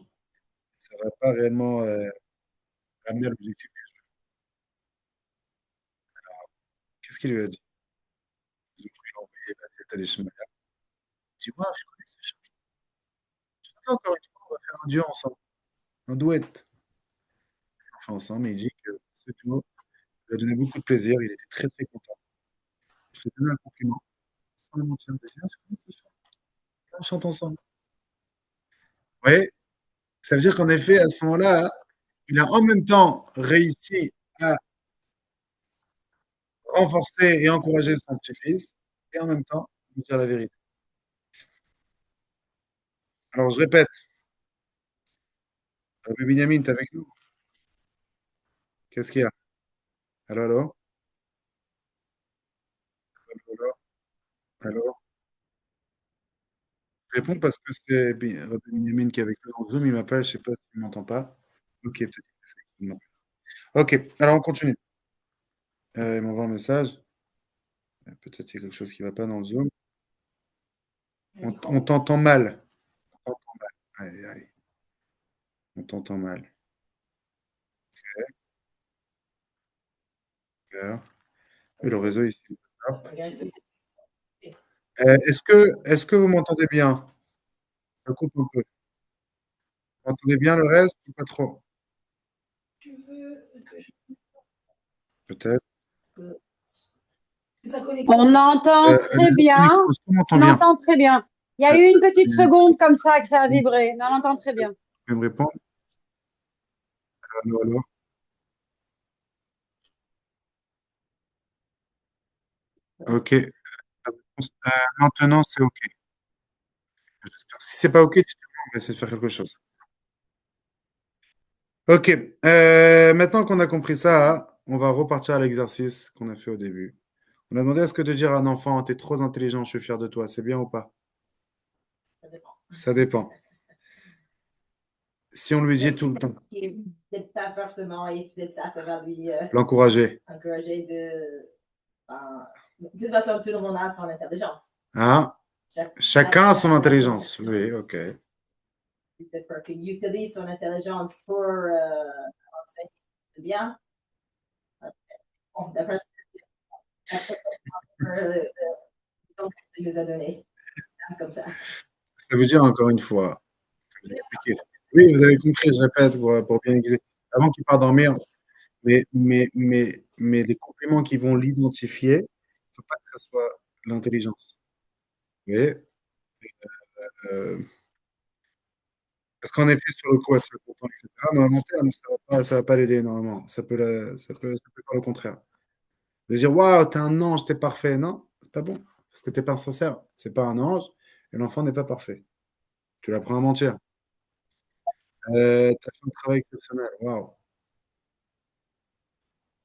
Ça va pas réellement ramener à l'objectif. Qu'est-ce qu'il lui a dit? Il l'a envoyé la tête des chemins. Il dit, moi, je connais ce chant. Encore une fois, on va faire un duo ensemble, un duet. Enfin, ensemble, et il dit que ce duo lui a donné beaucoup de plaisir. Il était très, très content. Je lui ai donné un compliment. Sans le mentir, je connais ce chant. On chante ensemble. Vous voyez? Ça veut dire qu'en effet, à ce moment-là, il a en même temps réussi à renforcer et encourager son petit-fils, et en même temps, lui dire la vérité. Alors, je répète, Benjamin, t'es avec nous? Qu'est-ce qu'il y a? Allô, allô? Allô, allô? Allô? Je réponds parce que c'est Benjamin qui est avec nous dans le Zoom, il m'appelle, je ne sais pas s'il ne m'entend pas. Ok, peut-être qu'il m'appelle. Ok, alors on continue. Il m'envoie un message. Peut-être qu'il y a quelque chose qui ne va pas dans le Zoom. On t'entend mal. On t'entend mal. Allez, allez. On t'entend mal. Super. Oui, le réseau ici. Hop. Est-ce que vous m'entendez bien? Je coupe un peu. Vous entendez bien le reste ou pas trop? Peut-être. On entend très bien. Est-ce qu'on m'entend On bien? entend très bien. Il y a eu une petite seconde comme ça que ça a vibré, mais on entend très bien. Vous pouvez me répondre? Allô, allô? Ok. Maintenant, c'est ok. J'espère. Si c'est pas ok, tu dis, on va essayer de faire quelque chose. Ok. Maintenant qu'on a compris ça, on va repartir à l'exercice qu'on a fait au début. On a demandé est-ce que de dire à un enfant, t'es trop intelligent, je suis fier de toi, c'est bien ou pas? Ça dépend. Si on lui dit tout le temps, Peut-être pas forcément, et peut-être ça va lui l'encourager. encourager de toute façon, tout le monde a son intelligence. Hein? Chacun a son intelligence. Oui, ok. Peut-être pour qu'il utilise son intelligence pour enseigner bien. Bon, d'après ce qu'il nous a donné. Comme ça. Ça veut dire encore une fois, comme je l'ai expliqué. Oui, vous avez compris, je répète pour bien aiguiser. Avant qu'il parte dormir, mais les compléments qui vont l'identifier, il ne faut pas que ce soit l'intelligence. Vous voyez? Euh, Parce qu'en effet, sur le coup, elle serait contente, et cetera, mais à long terme, ça va pas l'aider énormément. Ça peut faire le contraire. De dire: «Waouh, tu es un ange, tu es parfait». Non, c'est pas bon, parce que tu es pas sincère. C'est pas un ange et l'enfant n'est pas parfait. Tu l'apprends à mentir. Tu as fait un travail exceptionnel, waouh,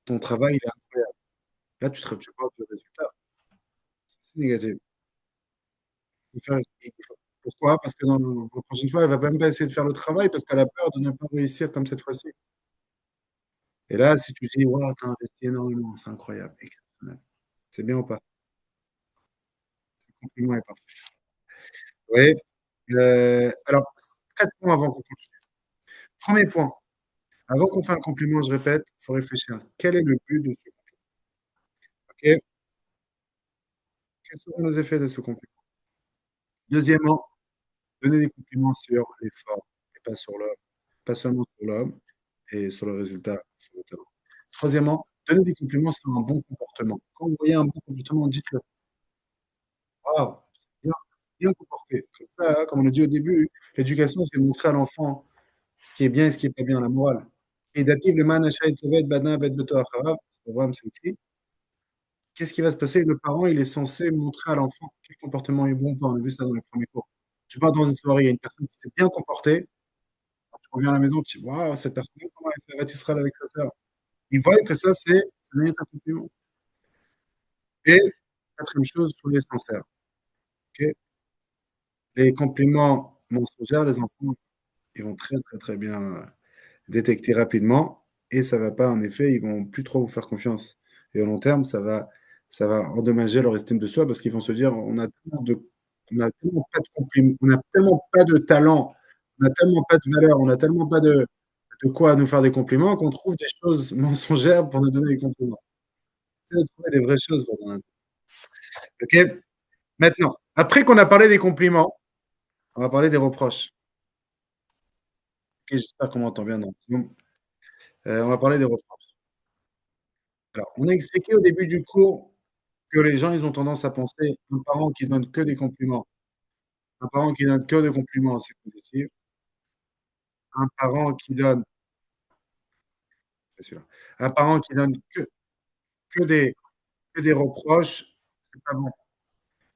ton travail, il est incroyable. Là, tu parles du résultat, c'est négatif. Il faut faire pourquoi? Parce que dans la prochaine fois, elle va même pas essayer de faire le travail parce qu'elle a peur de ne pas réussir comme cette fois-ci. Et là, si tu dis: «Waouh, tu as investi énormément, c'est incroyable, exceptionnel». C'est bien ou pas? Le compliment est parfait. Oui, alors 4 points avant qu'on continue. 1er point, avant qu'on fait un compliment, je répète, il faut réfléchir. Quel est le but de ce OK? Quels seront les effets de ce compliment? Deuxièmement, donner des compliments sur l'effort et pas sur l'homme, pas seulement sur l'homme et sur le résultat, sur le talent. Troisièmement, donner des compliments sur un bon comportement. Quand vous voyez un bon comportement, dites-le: «Waouh, bien, bien comporté». Comme ça, hein, comme on l'a dit au début, l'éducation, c'est de montrer à l'enfant ce qui est bien et ce qui est pas bien, la morale. إذا لمعنى شيء ثابت بعدين بدته آخر programme c'est écrit. Qu'est-ce qui va se passer? Le parent, il est censé montrer à l'enfant quel comportement est bon ou pas. On a vu ça dans les premiers cours. Tu pars dans une soirée, il y a une personne qui s'est bien comportée, quand tu reviens à la maison, tu dis: «Waouh, cette personne, comment elle fait pâtisserie avec sa sœur?» Ils voient que ça, c'est mérite un compliment. Et 4e chose, soyez sincères, OK? Les compliments mensongers, les enfants, ils vont très, très, très bien, détecter rapidement et ça va pas en effet, ils vont plus trop vous faire confiance et au long terme, ça va endommager leur estime de soi parce qu'ils vont se dire: on a tellement pas de complim on a tellement pas de talent, on a tellement pas de valeur, on a tellement pas de quoi nous faire des compliments qu'on trouve des choses mensongères pour nous donner des compliments. Essayez de trouver des vraies choses pour donner un OK? Maintenant, après qu'on a parlé des compliments, on va parler des reproches. OK, j'espère qu'on m'entend bien dans Zoom. On va parler des reproches. Alors, on a expliqué au début du cours que les gens, ils ont tendance à penser un parent qui donne que des compliments, un parent qui donne que des compliments, c'est positif. Un parent qui donne c'est celui-là, un parent qui donne que des que des reproches, c'est pas bon.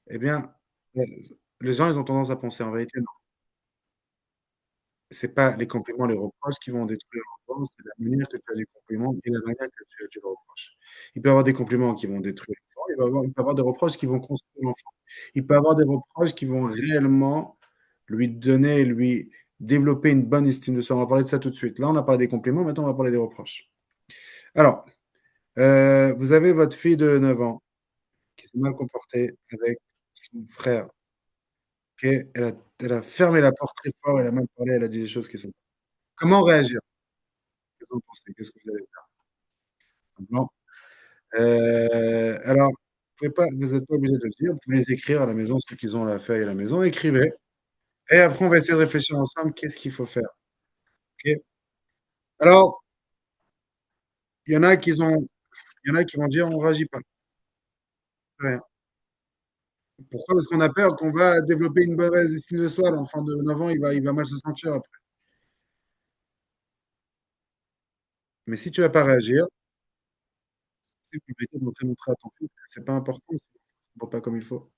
Eh bien, heu, les gens, ils ont tendance à penser en vérité, non, c'est pas les compliments, les reproches qui vont détruire l'enfant, c'est la manière que tu as du compliment et la manière que tu le reproches. Il peut y avoir des compliments qui vont détruire l'enfant, il peut y avoir des reproches qui vont construire l'enfant. Il peut y avoir des reproches qui vont réellement lui développer une bonne estime de soi. On va parler de ça tout de suite. Là, on a parlé des compliments, maintenant on va parler des reproches. Alors, vous avez votre fille de 9 ans qui s'est mal comportée avec son frère, OK? Elle a fermé la porte très fort, elle a mal parlé, elle a dit des choses qui sont comment réagir? Qu'est-ce que vous en pensez? Qu'est-ce que vous allez faire? Non? Alors, vous êtes pas obligé de le dire, vous pouvez les écrire à la maison, ceux qui ont la feuille à la maison, écrivez et après on va essayer de réfléchir ensemble, qu'est-ce qu'il faut faire? OK? Alors, il y en a il y en a qui vont dire: «On réagit pas, rien». Pourquoi? Parce qu'on a peur qu'on va développer une mauvaise estime de soi. L'enfant de 9 ans, il va mal se sentir après. Mais si tu vas pas réagir, tu peux montrer à ton fils que c'est pas important si tu te comportes pas comme il faut.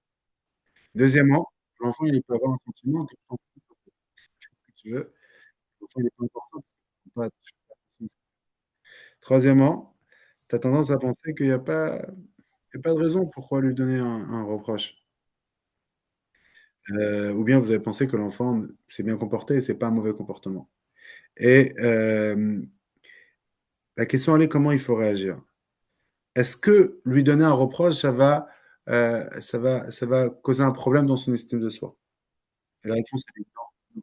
Deuxièmement, l'enfant, il peut avoir un sentiment que tu t'en fous, tu fais ce que tu veux. L'enfant, il est pas important parce qu'il prend pas. Troisièmement, tu as tendance à penser qu'il y a pas de raison pourquoi lui donner un reproche. Ou bien vous avez pensé que l'enfant s'est bien comporté et c'est pas un mauvais comportement. Et la question elle est comment il faut réagir? Est-ce que lui donner un reproche, ça va causer un problème dans son estime de soi? Et la réponse elle est non.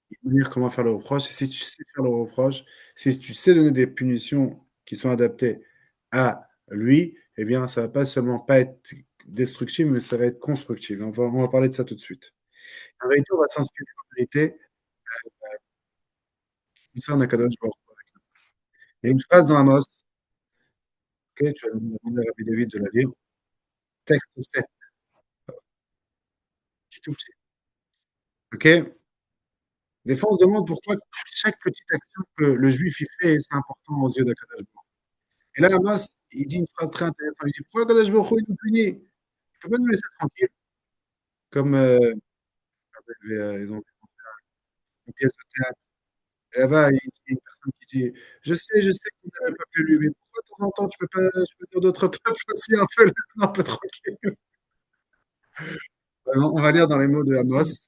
Il faut dire comment faire le reproche et si tu sais faire le reproche, si tu sais donner des punitions qui sont adaptées à lui, eh bien ça va pas seulement pas être destructif, mais ça va être constructif. On va parler de ça tout de suite. En réalité, on va s'inspirer en vérité, concerne Akadosh Baruch Hu. Il y a une phrase dans Amos, OK, tu vas demander à Rabbi David de la lire. Texte 7, c'est tout petit. OK? Des fois, on se demande pourquoi chaque petite action que le juif il fait, c'est important aux yeux d'Akadosh Baruch Hu. Et là, Amos, il dit une phrase très intéressante. Il dit pourquoi Akadosh Baruch Hu, il nous punit? Il peut pas nous laisser tranquille. Comme ils ont fait une pièce de théâtre. Et là-bas, il y a une personne qui dit je sais qu'on est le peuple élu, mais pourquoi de temps en temps, tu peux pas choisir d'autres peuples aussi un peu, laisse-nous un peu tranquille. On va lire dans les mots de Amos,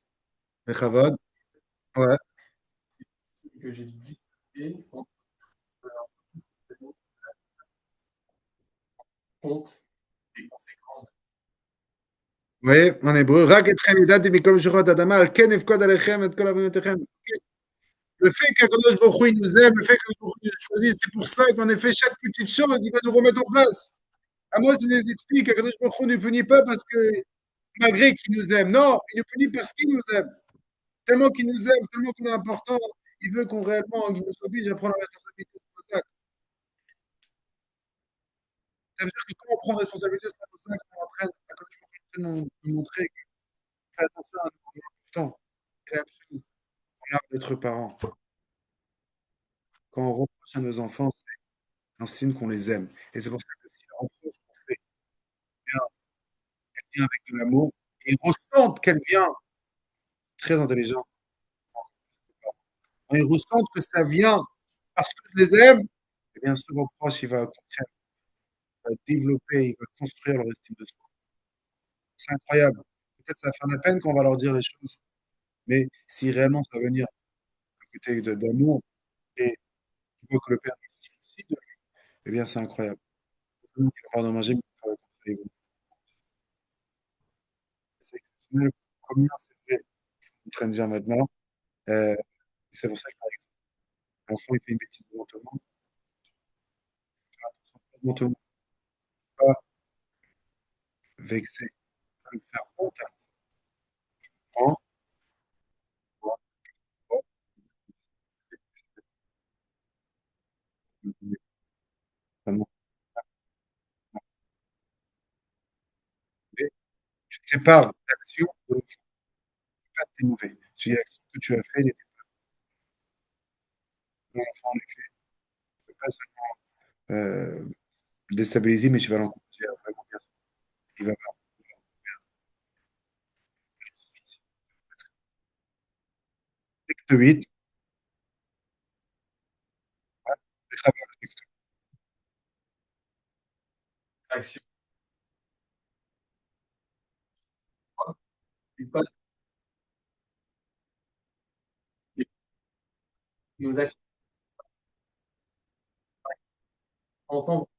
Bechavod. Ouais. Que j'ai distingué entre honte et conséquences. Oui, en hébreu. Rak etchem yidati mikom shechot adama, al ken efkod alechem et kol avonotechem. Le fait qu'Akadosh Baruch Hu, il nous aime, le fait qu'Akadosh Baruch Hu nous choisit, c'est pour ça qu'en effet, chaque petite chose, il va nous remettre en place. Amos, il nous explique qu'Akadosh Baruch Hu ne punit pas parce que, malgré qu'il nous aime. Non, il nous punit parce qu'il nous aime. Tellement qu'il nous aime, tellement qu'on est important, il veut qu'on réellement, il nous oblige à prendre la responsabilité de nos actes. Ça veut dire que quand on prend responsabilité de nos actes, on apprend à nous montrer que faire attention à nous, c'est important. Et la même chose, on a d'être parents. Quand on reproche à nos enfants, c'est un signe qu'on les aime. Et c'est pour ça que si la reproche qu'on fait vient, elle vient avec de l'amour, et ils ressentent qu'elle vient, très intelligent, quand ils ressentent que ça vient parce que je les aime, eh bien, ce reproche, il va au contraire, il va développer, il va construire leur estime de soi. C'est incroyable. Peut-être ça va faire de la peine quand on va leur dire les choses, mais si réellement ça va venir à côté d'amour et tu vois que le père se soucie de lui, eh bien, c'est incroyable. Il va avoir de manger, mais il va faire le contraire. C'est exceptionnel. Combien c'est vrai, c'est en train de dire maintenant. Euh, c'est pour ça que, par exemple, l'enfant, il fait une bêtise devant tout le monde. Devant tout le monde, pas vexé, pas lui faire honte à l'enfant. Vraiment, tu te sépares l'action de pas t'es mauvais. Tu dis l'action que tu as fait, elle était pas l'enfant, en effet. Tu peux pas seulement le déstabiliser, mais tu vas l'encourager à vraiment bien. Il va pas. Texte 8, les travaux, texte Action. Et pas nos actions. Enfants,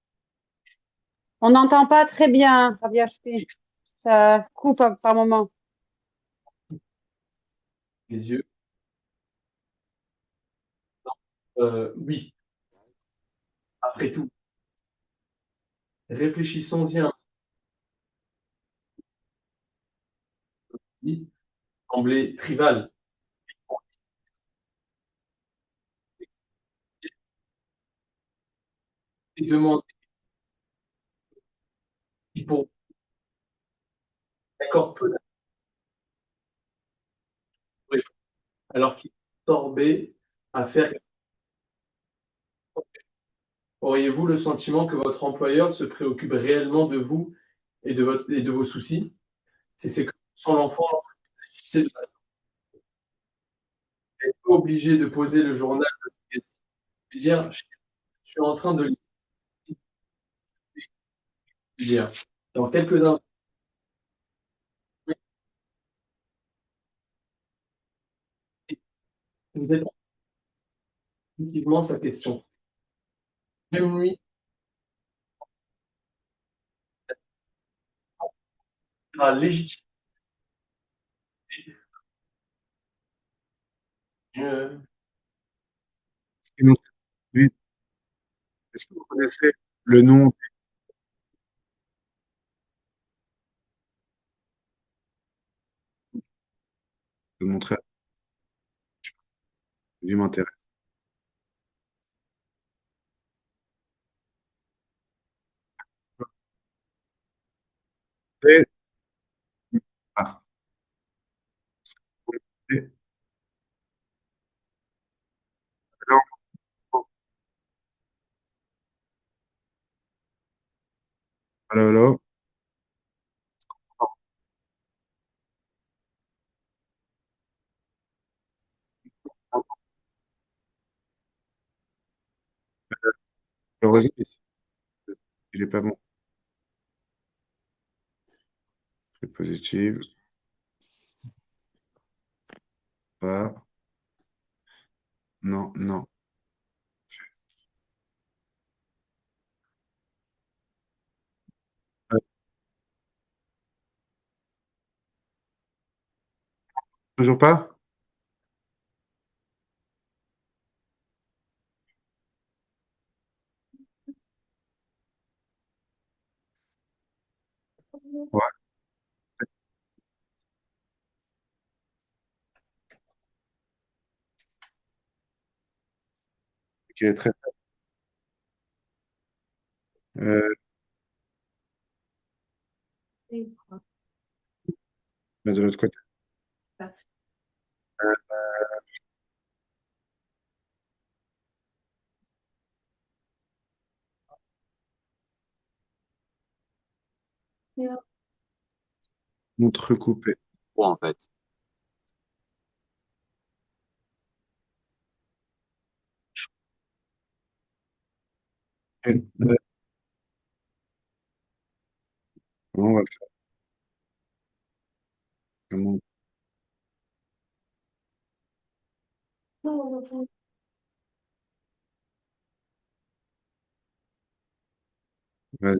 On n'entend pas très bien, Rabbi HP. Ça coupe par moment. les yeux. Oui, après tout, réfléchissons-y un peu. Semblait trivial. Et demandez qui pour d'accord peu d'intérêt, alors qu'il sorbet à faire. Auriez-vous le sentiment que votre employeur se préoccupe réellement de vous et de vos soucis? C'est que sans l'enfant, c'est de n'êtes pas obligé de poser le journal de dire je suis en train de lire. Dans quelques instants, vous êtes effectivement sa question. Quelle nuit sera légitime? Je- est-ce que vous connaissez le nom de mon frère? Lui m'intéresse. Et- ah, Allô, allô. Le réseau, il est pas bon. C'est positif. Pas. Non, non. Ouais. Toujours pas? Ouais. Ok, très. Euh, mais de l'autre côté. Montre coupée. Quoi, en fait? Comment on va faire? Comment- Ouais.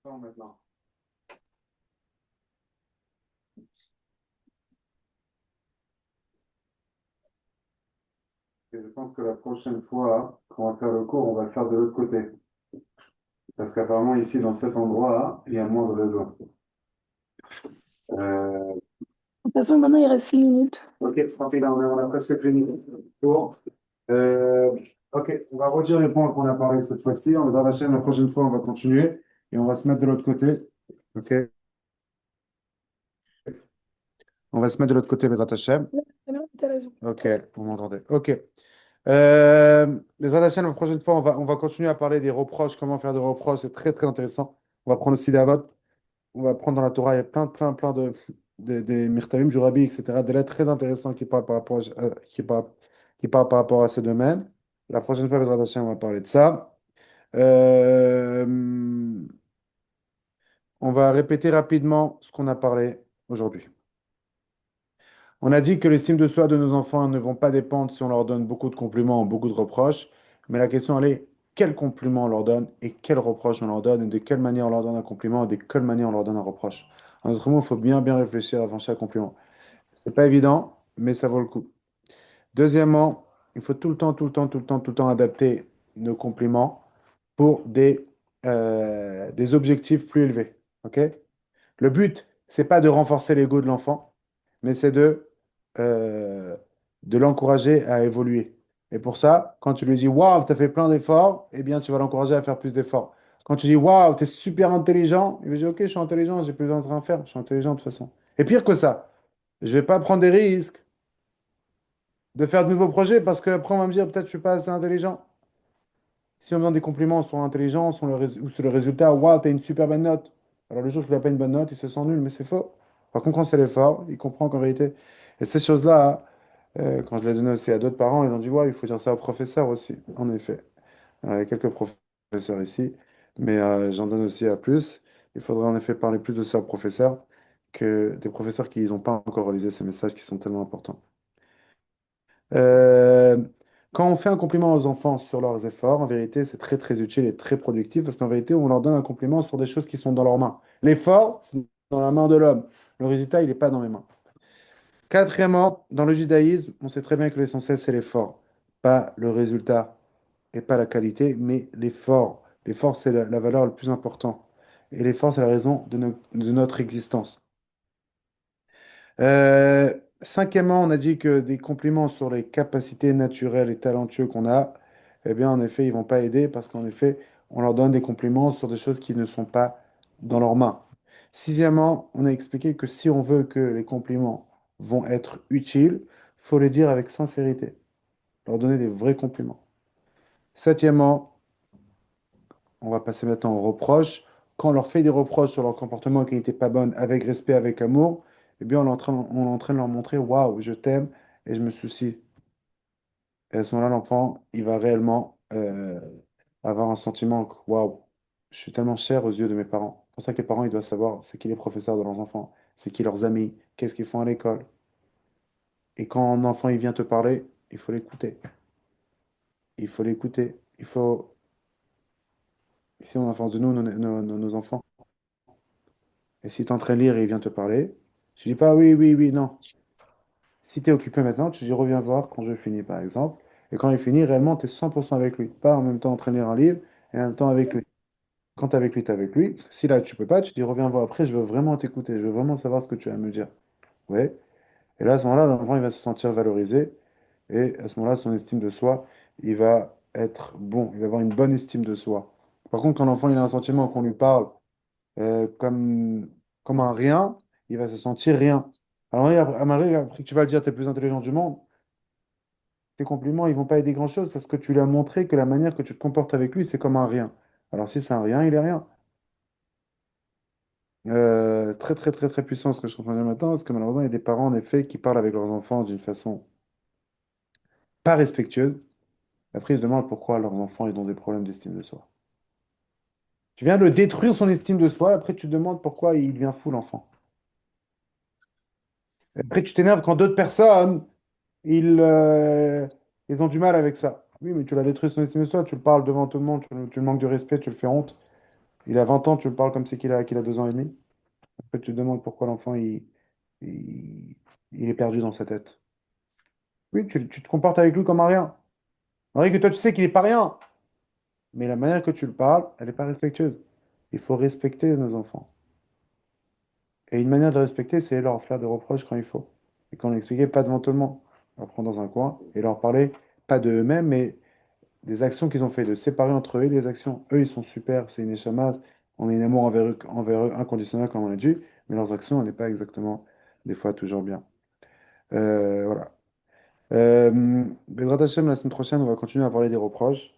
Maintenant. Et je pense que la prochaine fois qu'on va faire le cours, on va le faire de l'autre côté. Parce qu'apparemment, ici, dans cet endroit, il y a moins de réseau. De toute façon, maintenant, il reste 6 minutes. Ok, tranquille, là, on a presque fini. Bon. Euh, ok, on va redire les points qu'on a parlé cette fois-ci. On va la chaîne, la prochaine fois, on va continuer et on va se mettre de l'autre côté. Ok, on va se mettre de l'autre côté, les attachés. T'as raison. Ok, vous m'entendez. Ok. Les attachés, la prochaine fois, on va continuer à parler des reproches, comment faire des reproches. C'est très, très intéressant. On va prendre aussi des votes. On va prendre dans la Torah, il y a plein des Mirtavim, du Rabbi, etc., des lettres très intéressantes qui parlent qui parlent par rapport à ce domaine. La prochaine fois, Bezrat Hashem, on va parler de ça. Euh, on va répéter rapidement ce qu'on a parlé aujourd'hui. On a dit que l'estime de soi de nos enfants ne vont pas dépendre si on leur donne beaucoup de compliments ou beaucoup de reproches, mais la question elle est quels compliments on leur donne et quels reproches on leur donne et de quelle manière on leur donne un compliment et de quelle manière on leur donne un reproche. En d'autres mots, il faut bien bien réfléchir avant chaque compliment. C'est pas évident, mais ça vaut le coup. Deuxièmement, il faut tout le temps adapter nos compliments pour des objectifs plus élevés. OK? Le but, c'est pas de renforcer l'ego de l'enfant, mais c'est euh, de l'encourager à évoluer. Et pour ça, quand tu lui dis waouh, tu as fait plein d'efforts, eh bien, tu vas l'encourager à faire plus d'efforts. Quand tu dis waouh, tu es super intelligent, il va dire ok, je suis intelligent, j'ai plus besoin de rien faire, je suis intelligent de toute façon. Et pire que ça, je vais pas prendre des risques de faire de nouveaux projets parce qu'après, on va me dire peut-être que je suis pas assez intelligent. Si on me donne des compliments sur l'intelligence ou sur le résultat, waouh, t'as une super bonne note. Alors le jour qu'il n'a pas une bonne note, il se sent nul, mais c'est faux. Par contre, quand c'est l'effort, il comprend qu'en vérité. Et ces choses-là, quand je les donné aussi à d'autres parents, ils ont dit, ouais, il faut dire ça aux professeurs aussi. En effet. Alors, il y a quelques professeurs ici, mais j'en donne aussi à plus. Il faudrait en effet parler plus de ça aux professeurs que des professeurs qui n'ont pas encore réalisé ces messages qui sont tellement importants. Euh, Quand on fait un compliment aux enfants sur leurs efforts, en vérité, c'est très très utile et très productif parce qu'en vérité, on leur donne un compliment sur des choses qui sont dans leurs mains. L'effort, c'est dans la main de l'homme. Le résultat, il n'est pas dans les mains. Quatrièmement, dans le judaïsme, on sait très bien que l'essentiel, c'est l'effort. Pas le résultat et pas la qualité, mais l'effort. L'effort, c'est la valeur la plus importante. Et l'effort, c'est la raison de notre existence. Euh, Cinquièmement, on a dit que des compliments sur les capacités naturelles et talentueux qu'on a, eh bien, en effet, ils vont pas aider parce qu'en effet, on leur donne des compliments sur des choses qui ne sont pas dans leurs mains. Sixièmement, on a expliqué que si on veut que les compliments vont être utiles, il faut les dire avec sincérité, leur donner des vrais compliments. Septièmement, on va passer maintenant aux reproches. Quand on leur fait des reproches sur leur comportement qui n'était pas bon, avec respect, avec amour, eh bien, on est en train de leur montrer, waouh, je t'aime et je me soucie. Et à ce moment-là, l'enfant, il va réellement avoir un sentiment que, waouh, je suis tellement cher aux yeux de mes parents. C'est pour ça que les parents, ils doivent savoir c'est qui les professeurs de leurs enfants, c'est qui leurs amis, qu'est-ce qu'ils font à l'école. Et quand un enfant, il vient te parler, il faut l'écouter. Il faut l'écouter. Il faut, ici, on a en face de nous, nos enfants. Et si tu es en train de lire et il vient te parler, tu dis pas oui, oui, oui, non. Si tu es occupé maintenant, tu dis reviens voir quand je finis, par exemple. Et quand il finit, réellement, tu es 100% avec lui. Pas en même temps en train de lire un livre et en même temps avec lui. Quand tu es avec lui, tu es avec lui. Si là, tu peux pas, tu dis reviens voir après, je veux vraiment t'écouter, je veux vraiment savoir ce que tu as à me dire. Ouais. Et là, à ce moment-là, l'enfant, il va se sentir valorisé. Et à ce moment-là, son estime de soi, il va être bon. Il va avoir une bonne estime de soi. Par contre, quand l'enfant, il a un sentiment qu'on lui parle comme un rien, il va se sentir rien. Alors, à Marie, après que tu vas le dire, tu es le plus intelligent du monde, tes compliments, ils vont pas aider grand-chose parce que tu lui as montré que la manière que tu te comportes avec lui, c'est comme un rien. Alors, si c'est un rien, il est rien. Très, très, très, très puissant ce que je comprends bien maintenant, parce que malheureusement, il y a des parents, en effet, qui parlent avec leurs enfants d'une façon pas respectueuse. Après, ils se demandent pourquoi leurs enfants ils ont des problèmes d'estime de soi. Tu viens de détruire son estime de soi, après, tu te demandes pourquoi il devient fou, l'enfant. Après, tu t'énerves quand d'autres personnes ils, euh, ils ont du mal avec ça. Oui, mais tu l'as détruit son estime de soi, tu le parles devant tout le monde, tu le manques de respect, tu le fais honte. Il a 20 ans, tu le parles comme c'est qu'il a 2 ans et demi. Après, tu te demandes pourquoi l'enfant, il, il est perdu dans sa tête. Oui, tu te comportes avec lui comme un rien. Malgré que toi, tu sais qu'il n'est pas rien. Mais la manière que tu le parles, elle n'est pas respectueuse. Il faut respecter nos enfants. Et une manière de respecter, c'est leur faire des reproches quand il faut. Et quand on l'expliquait, pas devant tout le monde. Leur prendre dans un coin et leur parler, pas de eux-mêmes, mais des actions qu'ils ont fait, de séparer entre eux les actions. Eux, ils sont super, c'est une échamas, on a un amour envers eux inconditionnel comme on a dit, mais leurs actions, elles n'est pas exactement, des fois, toujours bien. Voilà. Bezrat Hashem, la semaine prochaine, on va continuer à parler des reproches.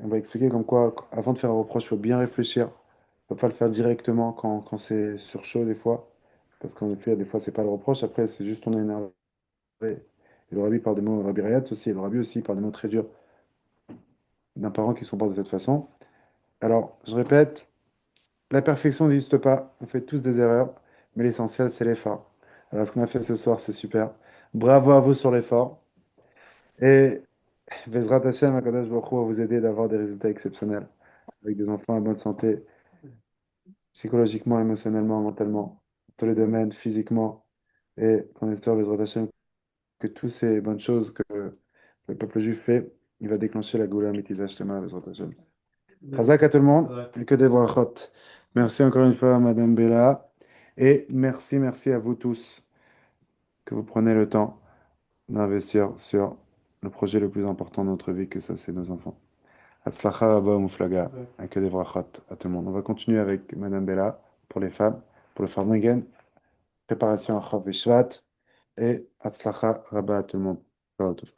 On va expliquer comme quoi, avant de faire un reproche, il faut bien réfléchir. Il ne faut pas le faire directement quand c'est sur chaud, des fois. Parce qu'en effet, des fois, c'est pas le reproche. Après, c'est juste on est énervé. Et le rabbi parle des mots, le rabbi Rayatz aussi, et le rabbi aussi parle des mots très durs d'un parent qui se comporte de cette façon. Alors, je répète, la perfection n'existe pas. On fait tous des erreurs. Mais l'essentiel, c'est l'effort. Alors, ce qu'on a fait ce soir, c'est super. Bravo à vous sur l'effort. Et Bezrat Hashem, Akadosh Baruch Hu va vous aider d'avoir des résultats exceptionnels avec des enfants en bonne santé, psychologiquement, émotionnellement, mentalement, dans tous les domaines, physiquement. Et qu'on espère, Bezrat Hashem, que toutes ces bonnes choses que le peuple juif fait, il va déclencher la Goula Mitizah Shlema, Bezrat Hashem. Chazak à tout le monde et que des brachot. Merci encore une fois à Madame Bella. Et merci, merci à vous tous que vous prenez le temps d'investir sur le projet le plus important de notre vie, que ça, c'est nos enfants. Hatzlacha Rabba Muflaga, et que des brachot à tout le monde. On va continuer avec Madame Bella pour les femmes, pour le Farmegen, préparation à Chav et Shvat, et Hatzlacha Rabba à tout le monde. Ciao à tous.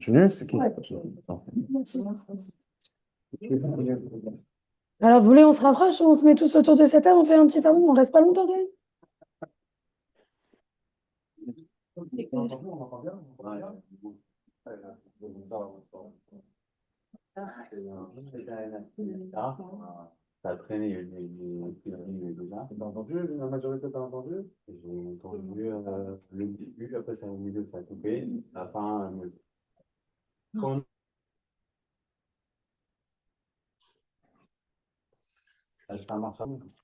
Continue, c'est qui? Alors, vous voulez, on se rapproche, on se met tous autour de cette table, on fait un petit farming, on reste pas longtemps quand même. Ça a traîné, il y a eu des gens. T'as entendu, la majorité t'as entendu? J'ai entendu le début, après ça au milieu, ça a coupé. La fin, quand ça marche.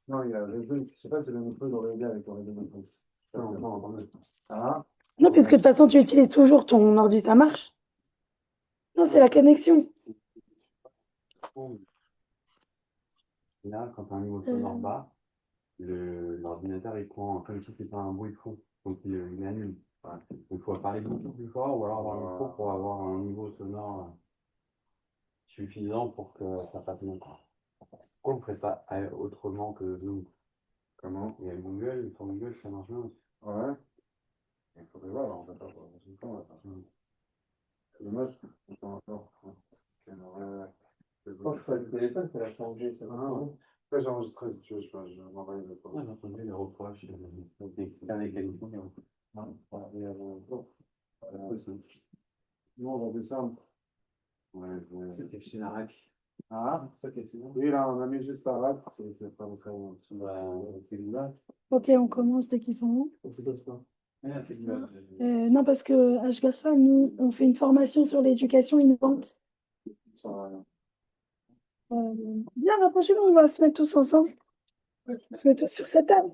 Non, il y a je sais pas si le micro doit aider avec le réseau de pouce. Non, puisque de toute façon, tu utilises toujours ton ordi, ça marche. Non, c'est la connexion. Là, quand un niveau sonore bas, l'ordinateur, il prend comme si c'était un bruit de fond. Donc, il annule. Voilà. Donc, il faut parler beaucoup plus fort ou alors avoir un micro pour avoir un niveau sonore suffisant pour que ça passe bien. Pourquoi on ne ferait pas autrement que Zoom? Comment? Il y a Google, sur Google, ça marche bien aussi. Ouais. Il faudrait voir, on va pas voir. C'est dommage. Quand je fais le téléphone, c'est la 5G, c'est vraiment. Après, j'ai enregistré, si tu veux, je vais m'envoyer le Ouais, j'ai entendu les reproches avec les Nous, on va descendre. Ouais, c'est Christine Arac. Ah, oui, là, on a mis juste Arac. C'est pas très bon. C'est Google. Ok, on commence dès qu'ils sont où? Non, parce que HGAFA, nous, on fait une formation sur l'éducation innovante. Bien, rapprochez-vous, on va se mettre tous ensemble. On se met tous sur cette table.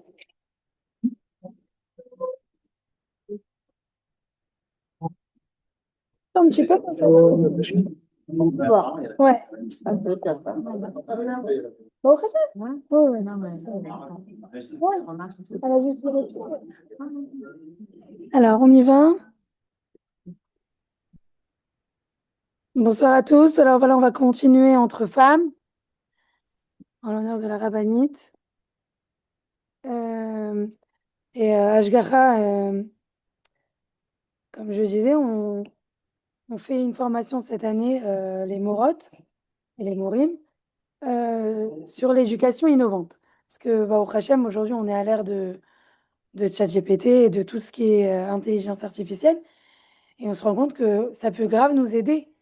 Un petit peu comme ça. Ouais. Bon, ouais, non, mais... Ouais, elle a juste vérifié. Alors, on y va. Bonsoir à tous. Alors voilà, on va continuer entre femmes, en l'honneur de la rabbinite. Ashgacha, comme je disais, on fait une formation cette année, les Morotes et les Morim, sur l'éducation innovante. Parce que, au Hachem, aujourd'hui, on est à l'ère de ChatGPT et de tout ce qui est intelligence artificielle. Et on se rend compte que ça peut grave nous aider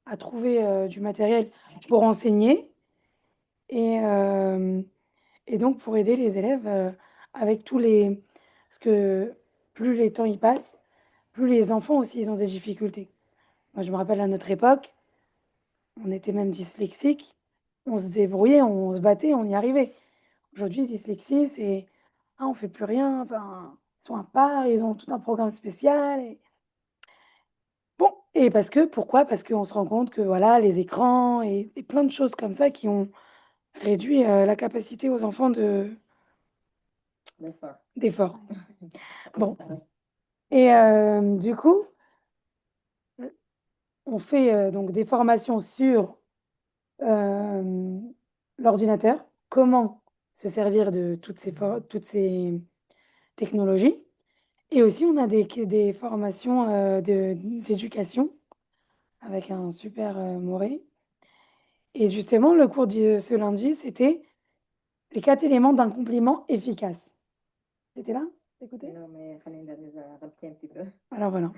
à trouver du matériel pour enseigner et donc pour aider les élèves avec tous les... Parce que plus les temps y passent, plus les enfants aussi ils ont des difficultés. Moi, je me rappelle à notre époque, on était même dyslexiques, on se débrouillait, on se battait, on y arrivait. Aujourd'hui, dyslexie, c'est on fait plus rien, enfin, ils sont à part, ils ont tout un programme spécial. Bon, et pourquoi? Parce qu'on se rend compte que voilà, les écrans et plein de choses comme ça qui ont réduit la capacité aux enfants d'effort. Bon. Et du coup, on fait donc des formations sur l'ordinateur, comment se servir de toutes ces technologies. Et aussi, on a des formations d'éducation avec un super Moré. Et justement, le cours de ce lundi, c'était les 4 éléments d'un compliment efficace. T'étais là? T'écoutais? Non, mais Khalil nous a rappelé un petit peu. Alors voilà,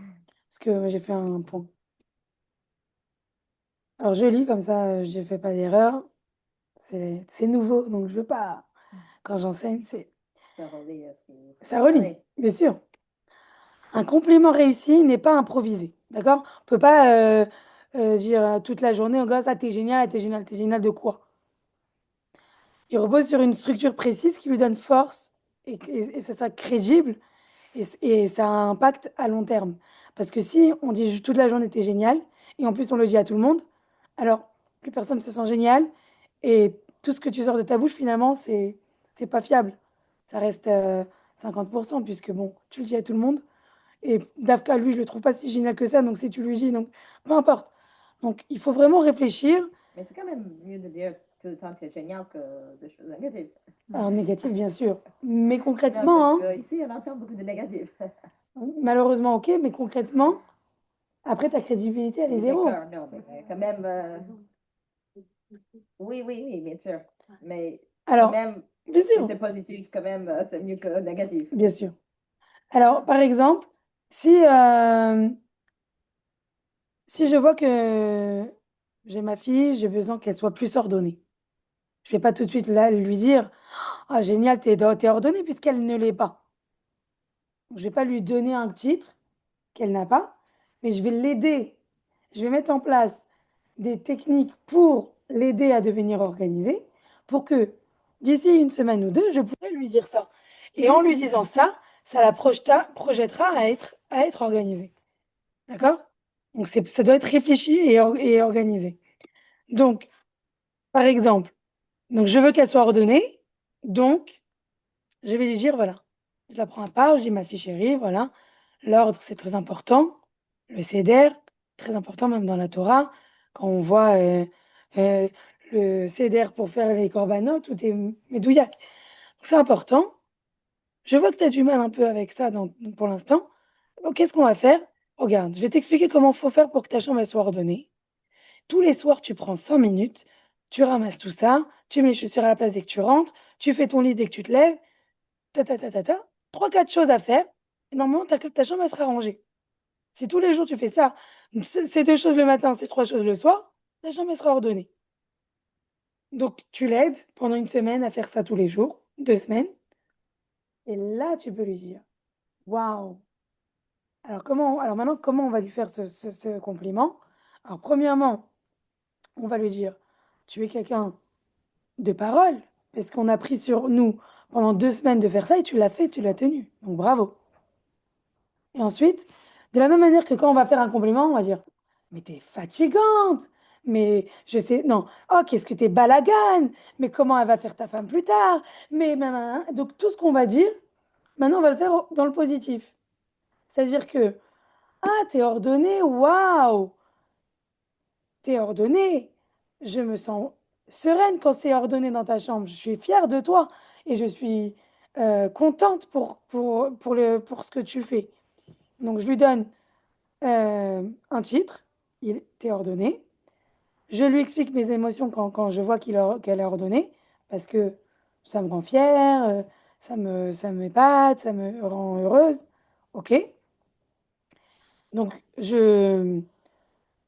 parce que j'ai fait un point. Alors je lis comme ça, je ne fais pas d'erreur. C'est nouveau, donc je veux pas. Quand j'enseigne, c'est. Ça relie. Ça relie, bien sûr. Un compliment réussi n'est pas improvisé, d'accord? On ne peut pas dire toute la journée, oh gosse, ah, t'es génial, t'es génial, t'es génial de quoi? Il repose sur une structure précise qui lui donne force et ça sera crédible et ça a un impact à long terme. Parce que si on dit toute la journée t'es génial et en plus on le dit à tout le monde, alors plus personne ne se sent génial et tout ce que tu sors de ta bouche finalement c'est pas fiable. Ça reste 50% puisque bon, tu le dis à tout le monde et Dafka lui je le trouve pas si génial que ça donc si tu lui dis donc peu importe. Donc il faut vraiment réfléchir. Mais c'est quand même mieux de dire tout le temps que c'est génial que de choses négatives. Alors négatif bien sûr, mais concrètement, non, parce ici on entend beaucoup de négatifs. Malheureusement, ok, mais concrètement, après ta crédibilité elle est zéro. D'accord, non, mais quand même. Oui, bien sûr. Mais alors, quand même, bien sûr. si c'est positif, quand même, c'est mieux que négatif. Bien sûr. Alors, par exemple, si je vois que j'ai ma fille, j'ai besoin qu'elle soit plus ordonnée. Je ne vais pas tout de suite là lui dire « Ah, génial, t'es ordonnée » puisqu'elle ne l'est pas. Je ne vais pas lui donner un titre qu'elle n'a pas, mais je vais l'aider. Je vais mettre en place des techniques pour l'aider à devenir organisée, pour que d'ici une semaine ou deux, je pourrais lui dire ça. Et en lui disant ça, ça la projettera à être organisée. D'accord? Donc, ça doit être réfléchi et organisé. Donc, par exemple, je veux qu'elle soit ordonnée, donc je vais lui dire, voilà, je la prends à part, je dis, ma fille chérie, voilà, l'ordre, c'est très important, le seder, très important même dans la Torah, quand on voit le seder pour faire les korbanot, tout est médouillac. Donc c'est important. Je vois que tu as du mal un peu avec ça pour l'instant. Donc, qu'est-ce qu'on va faire? Regarde, je vais t'expliquer comment il faut faire pour que ta chambre elle soit ordonnée. Tous les soirs, tu prends 5 minutes, tu ramasses tout ça, tu mets les chaussures à la place dès que tu rentres, tu fais ton lit dès que tu te lèves, ta ta ta ta ta. 3-4 choses à faire. Et normalement, ta chambre elle sera rangée. Si tous les jours tu fais ça, c'est 2 choses le matin, c'est 3 choses le soir, ta chambre elle sera ordonnée. Donc, tu l'aides pendant 1 semaine à faire ça tous les jours, 2 semaines. Et là, tu peux lui dire, waouh! Alors maintenant, comment on va lui faire ce compliment? Alors, premièrement, on va lui dire, tu es quelqu'un de parole, parce qu'on a pris sur nous pendant 2 semaines de faire ça et tu l'as fait, tu l'as tenu. Donc, bravo. Et ensuite, de la même manière que quand on va faire un compliment, on va dire, mais t'es fatigante, mais je sais, non, oh, qu'est-ce que t'es balagane, mais comment elle va faire ta femme plus tard, mais donc tout ce qu'on va dire, maintenant on va le faire dans le positif. C'est-à-dire que, ah, t'es ordonnée, waouh, t'es ordonnée, je me sens sereine quand c'est ordonné dans ta chambre, je suis fière de toi et je suis contente pour ce que tu fais. Donc je lui donne un titre, il t'est ordonné. Je lui explique mes émotions quand je vois qu'elle est ordonnée, parce que ça me rend fière, ça m'épate, ça me rend heureuse. Ok. Donc je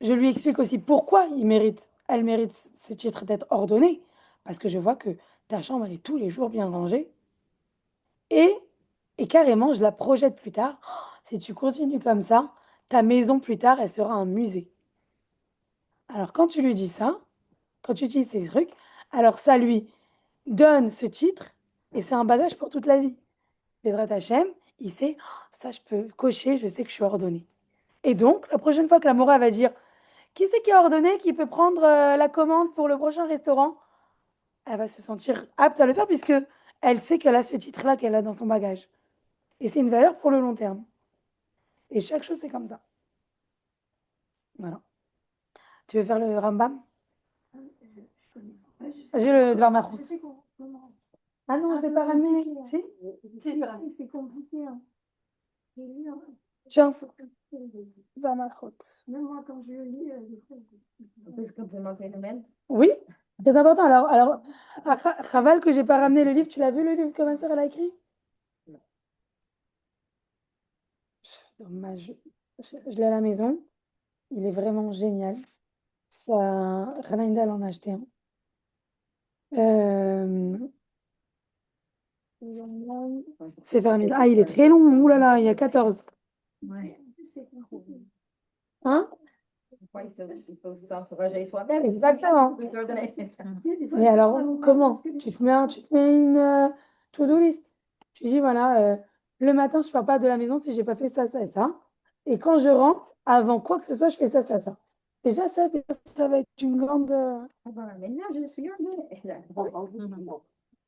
lui explique aussi pourquoi elle mérite ce titre d'être ordonnée, parce que je vois que ta chambre, elle est tous les jours bien rangée. Et carrément, je la projette plus tard. Oh, si tu continues comme ça, ta maison plus tard, elle sera un musée. Alors quand tu lui dis ça, quand tu utilises ces trucs, alors ça lui donne ce titre et c'est un bagage pour toute la vie. Bédrat Hachem, il sait, oh, ça je peux cocher, je sais que je suis ordonnée. Et donc, la prochaine fois que la Mora va dire, qui c'est qui est ordonné, qui peut prendre la commande pour le prochain restaurant, elle va se sentir apte à le faire puisque elle sait qu'elle a ce titre-là qu'elle a dans son bagage. Et c'est une valeur pour le long terme. Et chaque chose, c'est comme ça. Voilà. Tu veux faire le Rambam? J'ai le Dvar Malchut. Ah non, je ne l'ai pas ramené. Si? C'est compliqué. Hein. Tiens. Dvar Malchut. Même moi, quand je le lis, on peut se complémenter le même. Oui, c'est important. Alors Chaval, que j'ai pas ramené le livre, tu l'as vu le livre que ma soeur elle a écrit? Dommage. Je l'ai à la maison. Il est vraiment génial. Ça, Ranaindal en a acheté un. C'est fermé. Ah, il est très long. Ouh là là, il y a 14. Ouais. Hein? Il faut s'encourager soi-même. Exactement. Mais alors, comment? Tu te mets une to-do list. Tu dis, voilà, le matin, je ne pars pas de la maison si je n'ai pas fait ça, ça et ça. Et quand je rentre, avant quoi que ce soit, je fais ça, ça, ça. Déjà, ça va être une grande... Maintenant, je suis ordonnée.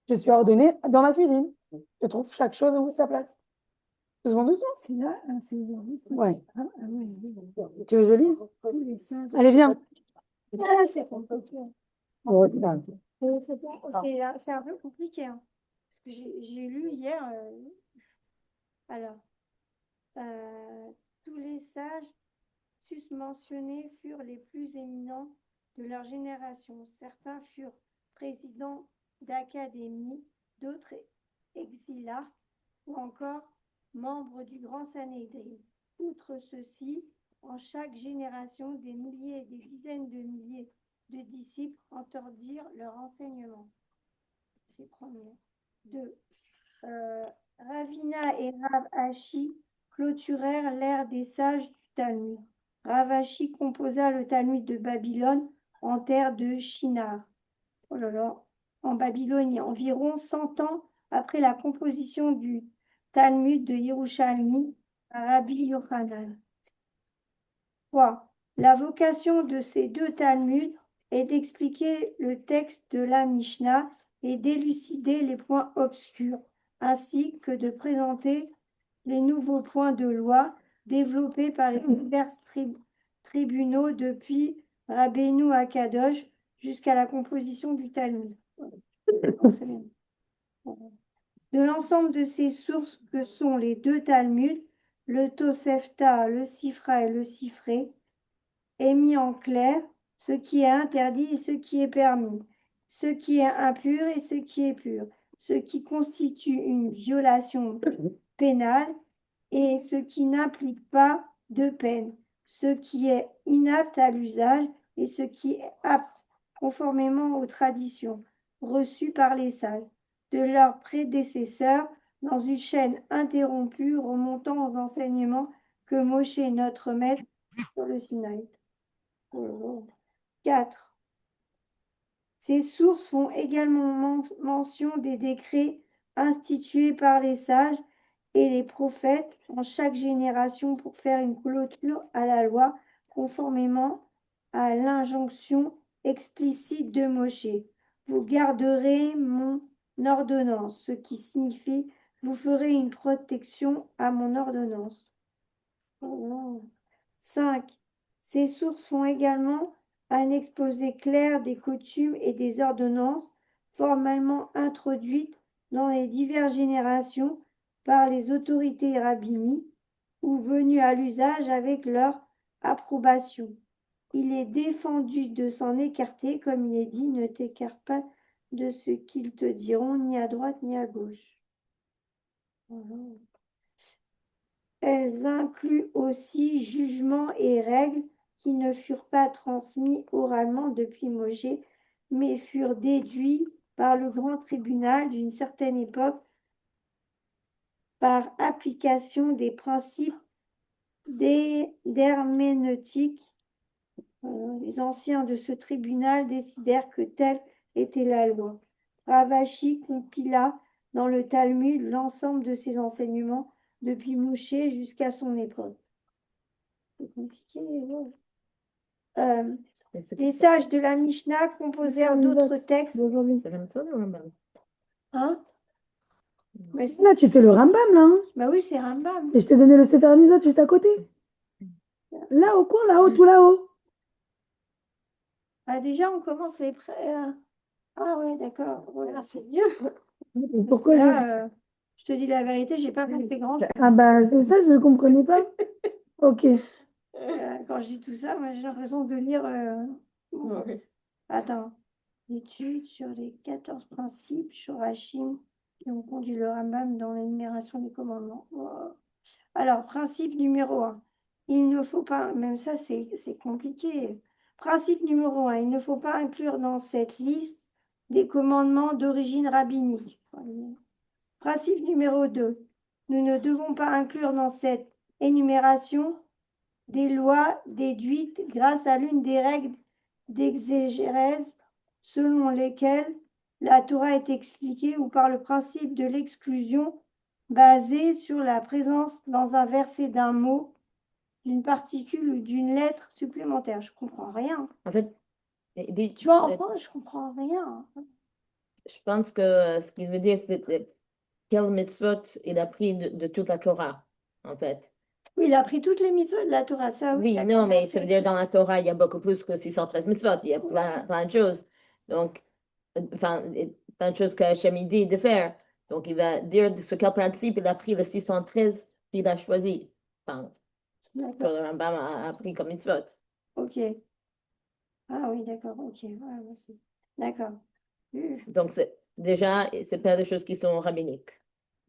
Je suis ordonnée dans ma cuisine. Je trouve chaque chose où sa place. Doucement, doucement. C'est là, c'est aujourd'hui. Ouais. Tu veux que je lise? Allez, viens. Ah, c'est compliqué. C'est un peu compliqué. Hein. Parce que j'ai lu hier. Alors, tous les sages susmentionnés furent les plus éminents de leur génération. Certains furent présidents d'académies, d'autres exilarques ou encore membres du Grand Sanhédrin. Outre ceci, en chaque génération, des milliers et des dizaines de milliers de disciples entendirent leur enseignement. C'est premier. 2. Ravina et Rav Ashi clôturèrent l'ère des sages du Talmud. Rav Ashi composa le Talmud de Babylone en terre de Shinar. Oh là là, en Babylonie, environ 100 ans après la composition du Talmud de Yerushalmi par Rabbi Yochanan. 3. La vocation de ces deux Talmuds est d'expliquer le texte de la Mishnah et d'élucider les points obscurs. ainsi que de présenter les nouveaux points de loi développés par les divers tribunaux depuis Rabbeinu Akadosh jusqu'à la composition du Talmud. Très bien. De l'ensemble de ces sources que sont les deux Talmuds, le Tosefta, le Sifra et le Sifré, est mis en clair ce qui est interdit et ce qui est permis, ce qui est impur et ce qui est pur, ce qui constitue une violation pénale et ce qui n'implique pas de peine, ce qui est inapte à l'usage et ce qui est apte conformément aux traditions reçues par les sages de leurs prédécesseurs dans une chaîne interrompue remontant aux enseignements que Moshe, notre maître, sur le Sinaï. 4. Ces sources font également mention des décrets institués par les sages et les prophètes en chaque génération pour faire une clôture à la loi conformément à l'injonction explicite de Moshe. Vous garderez mon ordonnance, ce qui signifie vous ferez une protection à mon ordonnance. 5. Ces sources font également un exposé clair des coutumes et des ordonnances formellement introduites dans les diverses générations par les autorités rabbiniques ou venues à l'usage avec leur approbation. Il est défendu de s'en écarter, comme il est dit, ne t'écarte pas de ce qu'ils te diront, ni à droite ni à gauche. Voilà. Elles incluent aussi jugements et règles qui ne furent pas transmis oralement depuis Moshe, mais furent déduits par le grand tribunal d'une certaine époque par application des principes d'herméneutique. Les anciens de ce tribunal décidèrent que telle était la loi. Ravashi compila dans le Talmud l'ensemble de ces enseignements depuis Moshe jusqu'à son époque. C'est compliqué. Les sages de la Mishnah composèrent d'autres textes. Hein? Là, tu fais le Rambam, là. Hein, bah oui, c'est Rambam. et je t'ai donné le Sefer Mizot juste à côté. Là, au coin, là-haut, tout là-haut. Ah, déjà, on commence les Ah ouais, d'accord. Voilà, c'est mieux. Pourquoi là, je te dis la vérité, j'ai pas compris grand-chose. Ah bah, c'est ça, je ne comprenais pas. Ok. Quand je dis tout ça, moi, j'ai l'impression de lire... Attends. Étude sur les 14 principes Shorashim qui ont conduit le Rambam dans l'énumération des commandements. Oh. Alors, principe numéro 1. Il ne faut pas... Même ça, c'est compliqué. Principe numéro 1. Il ne faut pas inclure dans cette liste des commandements d'origine rabbinique. Principe numéro 2. Nous ne devons pas inclure dans cette énumération des lois déduites grâce à l'une des règles d'exégèse selon lesquelles la Torah est expliquée ou par le principe de l'exclusion basé sur la présence dans un verset d'un mot, d'une particule ou d'une lettre supplémentaire. Je comprends rien. En fait, tu vois, enfin, je comprends rien. Je pense que ce qu'il veut dire, c'est quel mitzvot il a pris de toute la Torah, en fait. Oui, il a pris toutes les mitzvot de la Torah, ça oui. Oui, non, mais ça veut dire dans la Torah, il y a beaucoup plus que 613 mitzvot, il y a plein de choses. Donc, enfin, plein de choses que Hachem dit de faire. Donc, il va dire sur quel principe il a pris le 613 qu'il a choisi. Enfin, que le Rambam a pris comme mitzvot. Ok. Ah oui, d'accord, ok. Ouais, d'accord. Donc, déjà, c'est pas des choses qui sont rabbiniques.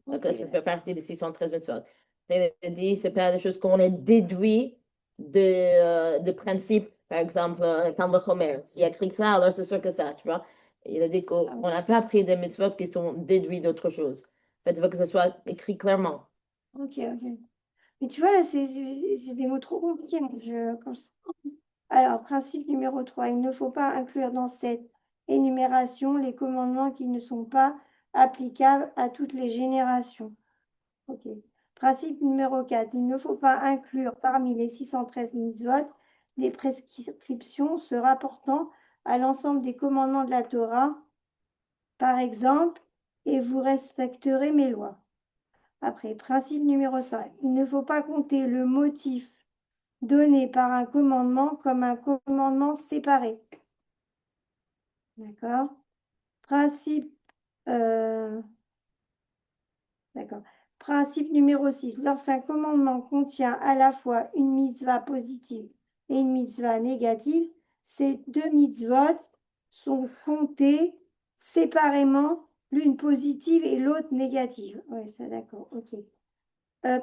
Donc, Okay. ça fait partie des 613 mitzvot. Il dit, c'est pas des choses qu'on a déduit de principes. Par exemple, Talmud Chomer. S'il y a écrit ça, alors c'est sûr que ça, tu vois. Il a dit qu'on n'a pas pris des mitzvot qui sont déduits d'autre chose. En fait, il faut que ce soit écrit clairement. Ok. Mais tu vois, là, c'est des mots trop compliqués. Alors, principe numéro 3. Il ne faut pas inclure dans cette énumération les commandements qui ne sont pas applicables à toutes les générations. Ok. Principe numéro 4. Il ne faut pas inclure parmi les 613 mitzvot des prescriptions se rapportant à l'ensemble des commandements de la Torah. Par exemple, et vous respecterez mes lois. Après, principe numéro 5, il ne faut pas compter le motif donné par un commandement comme un commandement séparé. D'accord? Principe, d'accord. Principe numéro 6, lorsqu'un commandement contient à la fois une mitzvah positive et une mitzvah négative, ces deux mitzvot sont comptés séparément, l'une positive et l'autre négative. Oui, ça d'accord, ok.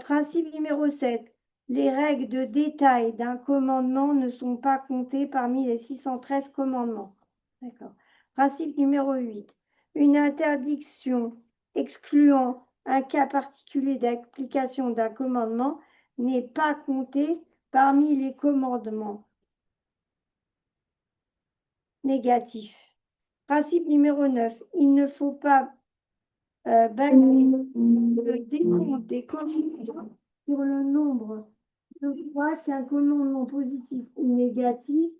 Principe numéro 7, les règles de détail d'un commandement ne sont pas comptées parmi les 613 commandements. D'accord. Principe numéro 8, une interdiction excluant un cas particulier d'application d'un commandement n'est pas comptée parmi les commandements négatifs. Principe numéro 9, il ne faut pas baser le décompte des commandements sur le nombre de fois qu'un commandement positif ou négatif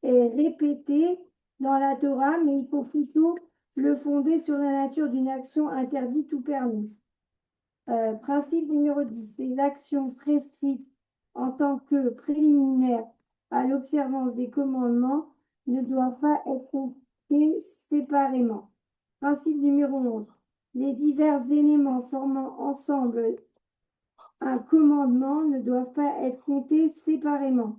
est répété dans la Torah, mais il faut plutôt le fonder sur la nature d'une action interdite ou permise. Principe numéro 10, les actions prescrites en tant que préliminaires à l'observance des commandements ne doivent pas être comptées séparément. Principe numéro 11, les divers éléments formant ensemble un commandement ne doivent pas être comptés séparément.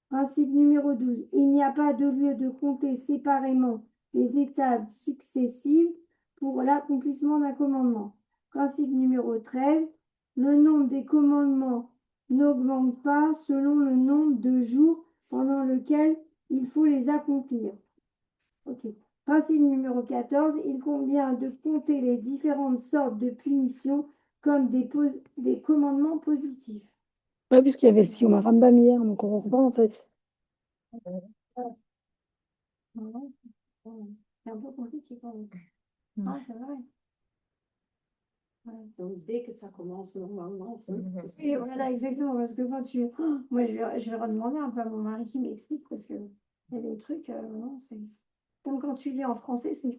Principe numéro 12, il n'y a pas de lieu de compter séparément les étapes successives pour l'accomplissement d'un commandement. Principe numéro 13, le nombre des commandements n'augmente pas selon le nombre de jours pendant lequel il faut les accomplir. Ok. Principe numéro 14, il convient de compter les différentes sortes de punitions comme des commandements positifs. Ouais, puisqu'il y avait le Siyum Rambam hier, donc on reprend en fait. C'est un peu compliqué quand même. Ah, c'est vrai. Donc, dès que ça commence normalement, Et voilà, exactement. Parce que quand tu. Oh, moi, je vais redemander un peu à mon mari qui m'explique parce qu'il y a des trucs. Non, c'est. Comme quand tu lis en français, c'est.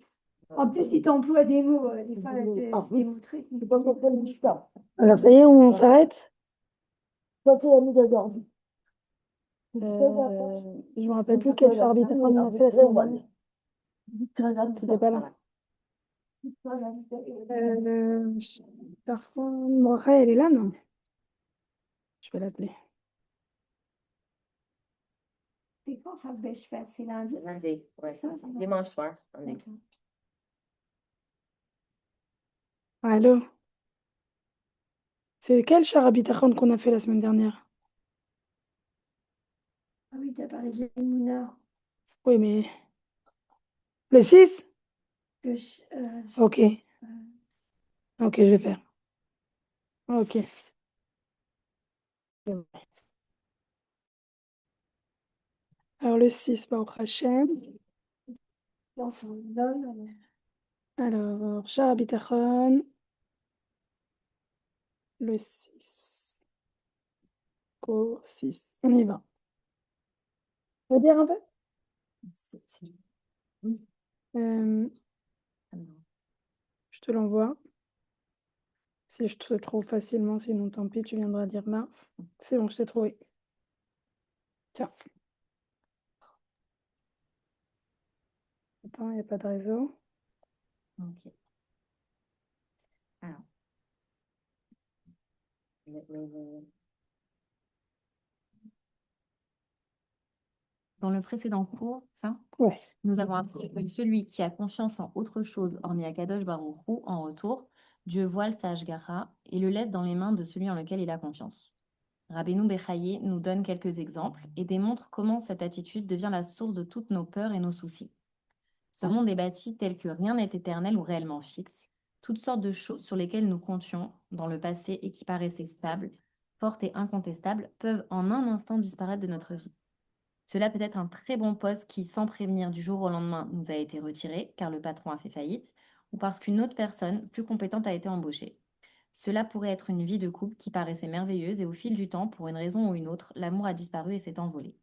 En plus, il t'emploie des mots. Des fois, c'est des mots très compliqués. Alors, ça y est, on s'arrête? Je me rappelle plus quel arbitre on a fait la semaine dernière. C'était pas là. Mocha, elle est là, non? Je vais l'appeler. C'est quand Rabbesh c'est lundi? Lundi, ouais. Ça, Dimanche soir, lundi. Allô? C'est quel char Bitachon qu'on a fait la semaine dernière? Ah oui, tu as parlé de l'Emouna. Oui, mais. Le 6? Ok. Ok, je vais faire. Ok. Alors, le 6, Baruch Hashem. Alors, char Bitachon. Le 6. Go 6. On y va. Tu veux dire un peu? Je te l'envoie. Si je te trouve facilement, sinon tant pis, tu viendras lire là. C'est bon, je t'ai trouvé. Tiens. Attends, il n'y a pas de réseau. Ok. Alors. Dans le précédent cours, Ouais. nous avons appris que celui qui a confiance en autre chose, hormis Akadosh Baruch Hu, en retour, Dieu voile sa Hashgacha et le laisse dans les mains de celui en lequel il a confiance. Rabbeinu Bechaye nous donne quelques exemples et démontre comment cette attitude devient la source de toutes nos peurs et nos soucis. Ce monde est bâti tel que rien n'est éternel ou réellement fixe. Toutes sortes de choses sur lesquelles nous comptions dans le passé et qui paraissaient stables, fortes et incontestables, peuvent en un instant disparaître de notre vie. Cela peut être un très bon poste qui, sans prévenir du jour au lendemain, nous a été retiré, car le patron a fait faillite, ou parce qu'une autre personne, plus compétente, a été embauchée. Cela pourrait être une vie de couple qui paraissait merveilleuse et au fil du temps, pour une raison ou une autre, l'amour a disparu et s'est envolé.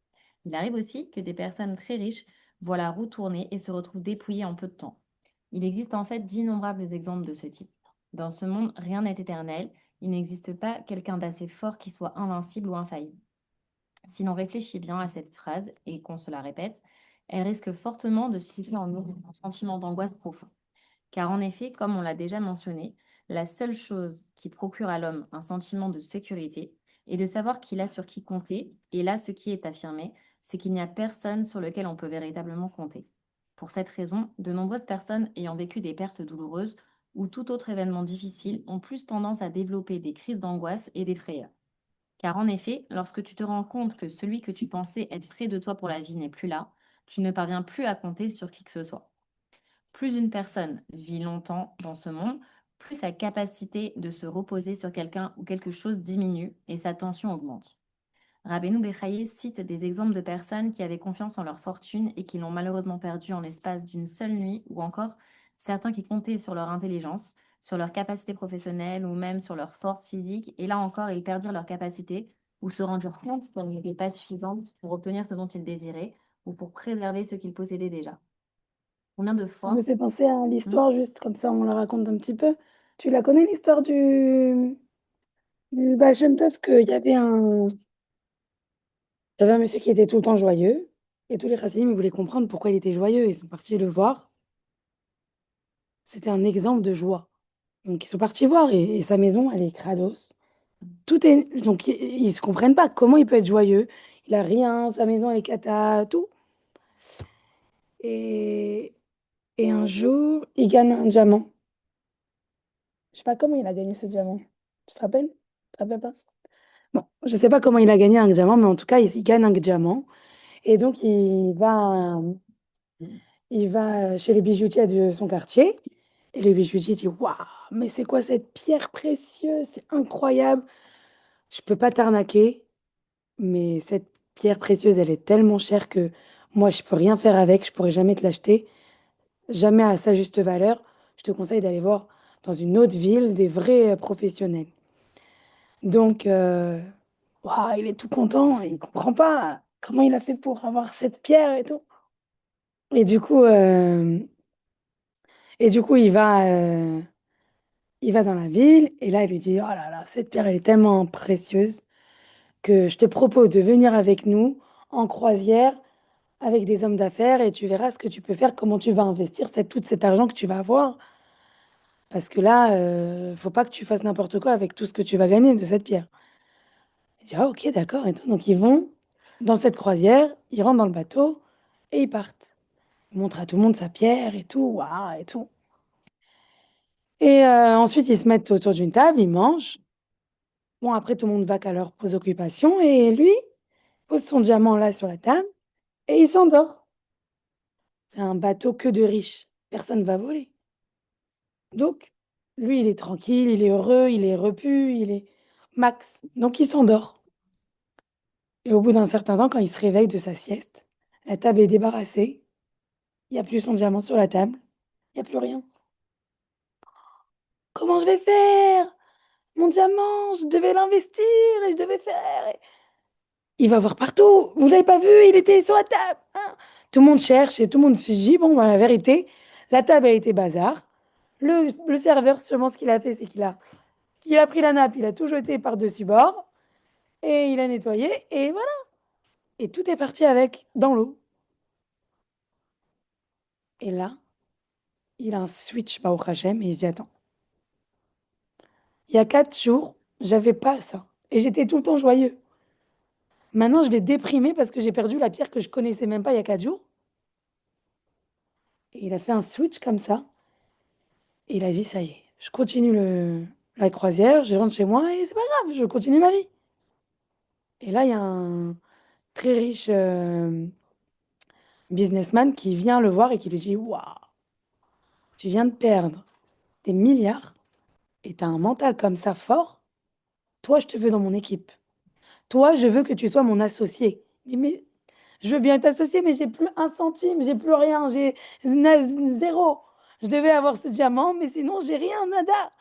Il arrive aussi que des personnes très riches voient la roue tourner et se retrouvent dépouillées en peu de temps. Il existe en fait d'innombrables exemples de ce type. Dans ce monde, rien n'est éternel. Il n'existe pas quelqu'un d'assez fort qui soit invincible ou infaillible. Si l'on réfléchit bien à cette phrase et qu'on se la répète, elle risque fortement de susciter en nous un sentiment d'angoisse profond. Car en effet, comme on l'a déjà mentionné, la seule chose qui procure à l'homme un sentiment de sécurité est de savoir qu'il a sur qui compter, et là, ce qui est affirmé, c'est qu'il n'y a personne sur lequel on peut véritablement compter. Pour cette raison, de nombreuses personnes ayant vécu des pertes douloureuses ou tout autre événement difficile ont plus tendance à développer des crises d'angoisse et des frayeurs. Car en effet, lorsque tu te rends compte que celui que tu pensais être près de toi pour la vie n'est plus là, tu ne parviens plus à compter sur qui que ce soit. Plus une personne vit longtemps dans ce monde, plus sa capacité de se reposer sur quelqu'un ou quelque chose diminue et sa tension augmente. Rabbeinu Bechaye cite des exemples de personnes qui avaient confiance en leur fortune et qui l'ont malheureusement perdue en l'espace d'une seule nuit, ou encore certains qui comptaient sur leur intelligence, sur leur capacité professionnelle ou même sur leur force physique, et là encore, ils perdirent leur capacité ou se rendirent compte qu'elle n'était pas suffisante pour obtenir ce dont ils désiraient ou pour préserver ce qu'ils possédaient déjà. Combien de Ça fois me fait penser à l'histoire, juste comme ça, on la raconte un petit peu. Tu la connais, l'histoire du Baal Shem Tov, qu'il y avait un monsieur qui était tout le temps joyeux, et tous les chassidim, ils voulaient comprendre pourquoi il était joyeux. Ils sont partis le voir. C'était un exemple de joie. Donc, ils sont partis voir, et sa maison, elle est crados. Tout est... Donc, ils ne se comprennent pas. Comment il peut être joyeux? Il a rien, sa maison, elle est cata, tout. Et un jour, il gagne un diamant. Je sais pas comment il a gagné ce diamant. Tu te rappelles? Tu te rappelles pas? Bon, je sais pas comment il a gagné un diamant, mais en tout cas, il gagne un diamant. Et donc, il va chez les bijoutiers de son quartier. Et le bijoutier dit, waouh, mais c'est quoi cette pierre précieuse? C'est incroyable. Je peux pas t'arnaquer, mais cette pierre précieuse, elle est tellement chère que moi, je peux rien faire avec. Je pourrais jamais te l'acheter. Jamais à sa juste valeur. Je te conseille d'aller voir dans une autre ville des vrais professionnels. Donc, waouh, il est tout content, il comprend pas comment il a fait pour avoir cette pierre et tout. Et du coup, il va dans la ville et là, il lui dit, oh là là, cette pierre, elle est tellement précieuse que je te propose de venir avec nous en croisière avec des hommes d'affaires et tu verras ce que tu peux faire, comment tu vas investir tout cet argent que tu vas avoir. Parce que là, faut pas que tu fasses n'importe quoi avec tout ce que tu vas gagner de cette pierre. Il dit, ah ok, d'accord. Et tout. Donc ils vont dans cette croisière, ils rentrent dans le bateau et ils partent. Ils montrent à tout le monde sa pierre et tout, waouh, et tout. Et ensuite, ils se mettent autour d'une table, ils mangent. Bon, après, tout le monde va qu'à leurs occupations et lui pose son diamant là sur la table et il s'endort. C'est un bateau que de riches. Personne ne va voler. Donc, lui, il est tranquille, il est heureux, il est repu, il est max. Donc, il s'endort. Et au bout d'un certain temps, quand il se réveille de sa sieste, la table est débarrassée. Il n'y a plus son diamant sur la table. Il n'y a plus rien. Comment je vais faire? Mon diamant, je devais l'investir et je devais faire. Il va voir partout. Vous l'avez pas vu? Il était sur la table, hein. Tout le monde cherche et tout le monde se dit, bon, bah, la vérité, la table a été bazar. Le serveur, seulement ce qu'il a fait, c'est qu'il a pris la nappe, il a tout jeté par-dessus bord et il a nettoyé et voilà. Et tout est parti avec dans l'eau. Et là, il a un switch Baruch Hashem et il se dit, attends, il y a 4 jours, j'avais pas ça. Et j'étais tout le temps joyeux. Maintenant, je vais déprimer parce que j'ai perdu la pierre que je connaissais même pas il y a 4 jours. Et il a fait un switch comme ça. Et il a dit, ça y est, je continue la croisière, je rentre chez moi et c'est pas grave, je continue ma vie. Et là, il y a un très riche businessman qui vient le voir et qui lui dit, waouh, tu viens de perdre des milliards et tu as un mental comme ça fort. Toi, je te veux dans mon équipe. Toi, je veux que tu sois mon associé. Il dit, mais je veux bien être associé, mais j'ai plus un centime, j'ai plus rien, j'ai zéro. Je devais avoir ce diamant, mais sinon, j'ai rien, nada.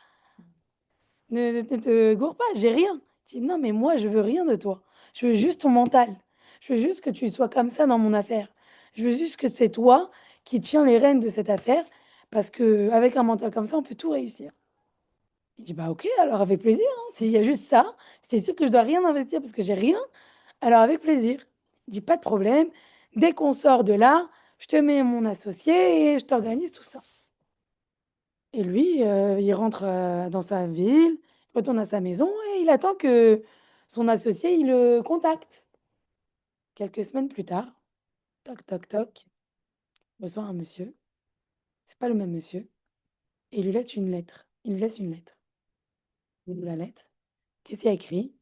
Ne te gourre pas, j'ai rien. Il dit, non, mais moi, je veux rien de toi. Je veux juste ton mental. Je veux juste que tu sois comme ça dans mon affaire. Je veux juste que c'est toi qui tiens les rênes de cette affaire parce qu'avec un mental comme ça, on peut tout réussir. Il dit, bah ok, alors avec plaisir, hein. S'il y a juste ça, c'est sûr que je dois rien investir parce que j'ai rien, alors avec plaisir. Il dit, pas de problème, dès qu'on sort de là, je te mets mon associé et je t'organise tout ça. Et lui, il rentre dans sa ville, il retourne à sa maison et il attend que son associé, il le contacte. Quelques semaines plus tard, toc, toc, toc, il reçoit un monsieur. C'est pas le même monsieur. Et il lui laisse une lettre. Il lui laisse une lettre. Il ouvre la lettre. Qu'est-ce qu'il y a écrit?